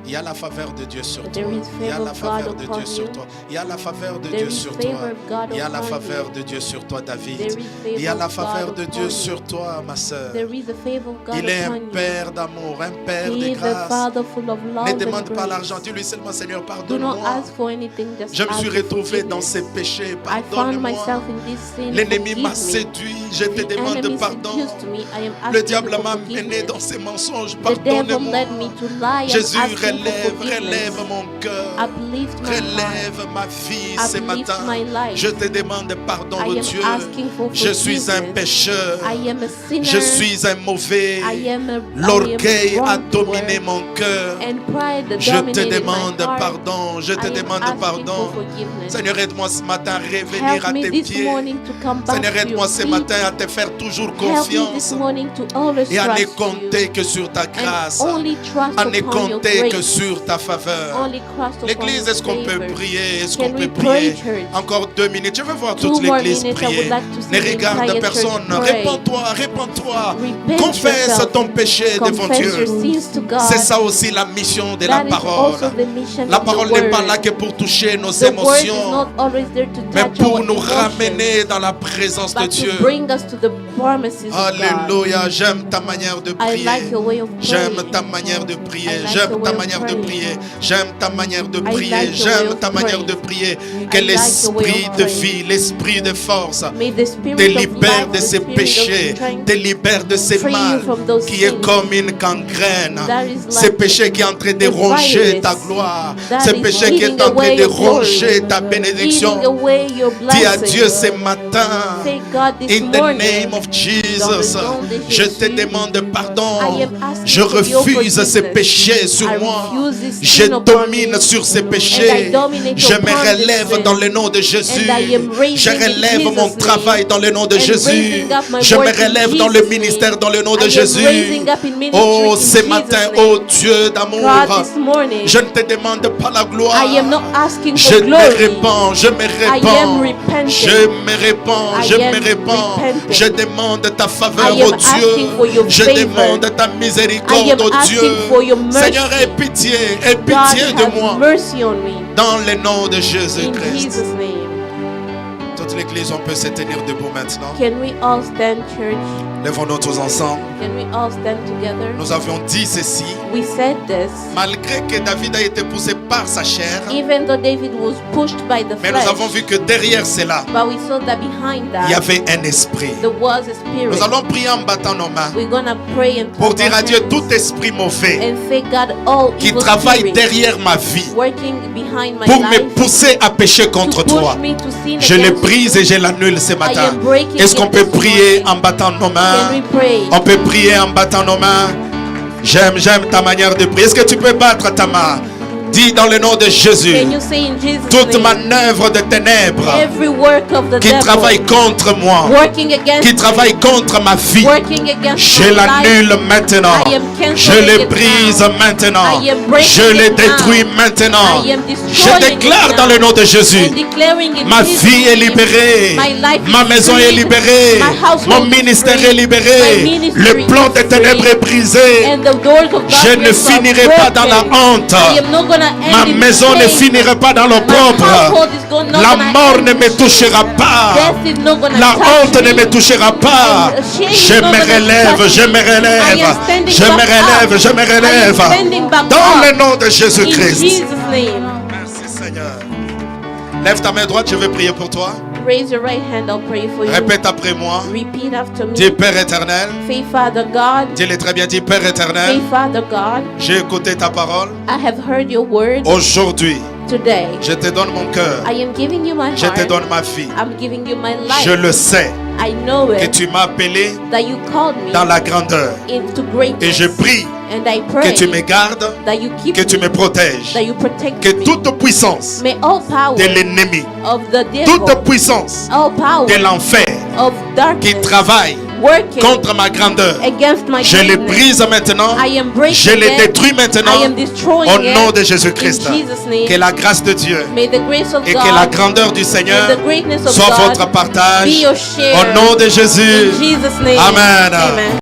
Il y a la faveur de Dieu sur toi. There is Il y a favor la of faveur God de upon Dieu sur you. toi. Il y a la faveur de There Dieu is sur favor toi. of God Il y a la upon faveur you. de Dieu sur toi, David. There is Il y a favor la of faveur God de upon Dieu you. sur toi, ma sœur. There is a favor of God Il est upon un you. Père d'amour, un Père He de is the grâce. Father full of love Ne and demande pas grace. l'argent. Dis-lui seulement, Seigneur, Do not pardonne-moi. ask for anything, just Je me ask suis for retrouvé dans forgiveness. ces péchés. I found Pardonne-moi. myself in this sin. L'ennemi Forgive m'a me. séduit. Je te The demande enemy pardon. seduced me. I am Le asking diable for m'a mené forgiveness. dans ses mensonges. The devil Pardonne-moi. led me to lie. I'm Jésus, asking for relève forgiveness. mon cœur. Uplift my heart. Relève ma vie ce Uplift matin. my life. Je te demande pardon, I oh am Dieu. asking for Je suis un forgiveness. pécheur. I am a sinner. Je suis un mauvais. I am a L'orgueil a wrongdoer. dominé mon cœur. And pride Je te dominated my demande heart. pardon. Je te I am demande asking pardon. for forgiveness. Seigneur, aide-moi ce matin à revenir Help à me tes this pieds. morning to come back Seigneur, to aide-moi your ce feet. matin à te faire toujours Help me this confiance morning to always et à ne trust compter you. que sur ta grâce, And only trust à ne upon your compter que grace. sur ta faveur. Only trust upon L'église, your est-ce qu'on peut favor. prier? Est-ce Can qu'on we peut pray, prier? church? Encore 2 minutes. Je veux voir Two toute more l'église minutes. I would prier. like to see Ne the regarde entire personne. church pray. Réponds-toi, réponds-toi. Repent Confesse yourself. ton péché devant Confess Dieu. your sins to God. C'est ça aussi la mission de la That is parole. also the mission La of the parole n'est pas word. là que pour toucher nos The word is émotions, not always there to mais touch pour our nous emotions, ramener dans la présence de but Dieu. to bring us to the promises of God. Alléluia, j'aime ta manière de I prier. like your way of J'aime praying. ta manière de prier. I like J'aime your ta way of manière de praying. prier. J'aime ta manière de I prier. like your way J'aime of ta manière praying. de prier. Que I like your way l'esprit of de praying. vie, l'esprit de force May the spirit te of libère life, de the ces spirit péchés, of strength, te libère de ces free you mal from those qui est sins. comme une gangrène. That is Ces like péchés qui est en train de a ronger virus. ta gloire. That Ces is péchés qui est eating en train away de your glory. ronger ta Eating bénédiction. away your Dis à blessing. Dieu ce matin. Say, God, this In the morning, name of Jesus, dans le nom de je te Jésus, demande pardon. I am asking Je for your refuse ces forgiveness. péchés sur I moi. refuse this Je sin upon domine me. sur ces And I péchés. dominate Je upon me this relève sin. dans le nom de Jésus. And I am raising Je in relève Jesus' mon name. travail dans le nom de And Jésus. raising up my Je me work in relève dans le Jesus' ministère name. dans le nom de I am Jésus. raising up in ministry Oh, in ce Jesus' matin, name. oh Dieu d'amour, God, this morning, je ne te demande pas la gloire. I am not asking Je for me glory. répands, je me am répands. repentant. Je me répands, I je am me répands. repentant. Je demande ta faveur, I am oh asking for Dieu. your Je favor. demande ta I miséricorde, am oh asking Dieu. for your mercy. Seigneur, aie pitié God, de have moi. mercy on me. Dans le nom de In Jésus-Christ. Jesus' name. Toute l'église, on peut se tenir debout maintenant. Can we all stand, church? Lèvons-nous tous ensemble. Can we all stand together? Nous avions dit ceci. We said this. Malgré que David a été poussé par sa chair, Even though David was pushed by the mais nous avons flesh, vu que derrière cela, but we saw that behind il y that, avait un esprit. there was a spirit. Nous allons prier en battant nos mains We're gonna pray and pour clap dire our à Dieu hands tout esprit mauvais and say, God, all qui evil travaille spirits derrière ma vie working behind my pour me life pousser à pécher contre to push toi. me to sin Je le against brise you. et je l'annule ce matin. am breaking Est-ce qu'on it peut this prier morning. en battant nos Can mains? we pray? On peut prier en battant nos mains. J'aime ta manière de prier. Est-ce que tu peux battre ta main? Dis dans le nom de Jésus. Can you say in Jesus' Toute name, manœuvre de ténèbres every work of the qui devil travaille contre moi, working against qui me, travaille contre ma vie, working against je my life, l'annule maintenant. I am canceling Je le it brise now. maintenant. I am breaking Je le it détruis now. maintenant. I am Je destroying déclare it dans now. le nom de Jésus. And declaring in Ma Jesus' vie est name, libérée. my life Ma is maison free. est libérée. My household Mon is ministère free. est libéré. My ministry Le plan des is ténèbres free. est brisé. And the doors of Je ne darkness are finirai pas dans la broken. honte. I am not gonna end Ma in maison ne shame. finira pas dans My l'opprobre. household is not La gonna mort end ne in me shame. touchera pas. Death is not gonna La touch honte ne me. me touchera pas. And shame is Je not me gonna relève, touch je me me. relève. I am standing Je me back relève, up. je me I am relève. standing back Dans up. le nom de In Jésus-Christ. Jesus' name. Merci Seigneur. Lève ta main droite, je vais prier pour toi. Raise your right hand, I'll pray for you. Répète après moi. Repeat after me. Dis Père éternel. Say, Father God. Dis-le très bien, dis Père Say, éternel. Father God. J'ai écouté ta parole. I have heard your word Aujourd'hui, today. je te donne mon cœur. I am giving you my Je te heart. donne ma vie. I'm giving you my life. Je le sais I know que it. tu m'as appelé That you called me dans la grandeur. into Et greatness. je prie And I que pray tu me gardes, that you keep que tu me, me protèges. that you protect Que me. toute puissance May all power de l'ennemi, of the devil, toute puissance all power de l'enfer of qui darkness travaille working contre ma grandeur, against my je le greatness, brise maintenant. I am breaking Je le it. détruis maintenant I am destroying au nom it. de Jésus-Christ. In Jesus' name. Que la grâce de Dieu May the grace of et que la God grandeur du Seigneur and the greatness of soit God votre partage be your share. au nom de Jésus. In Jesus' name. Amen. Amen.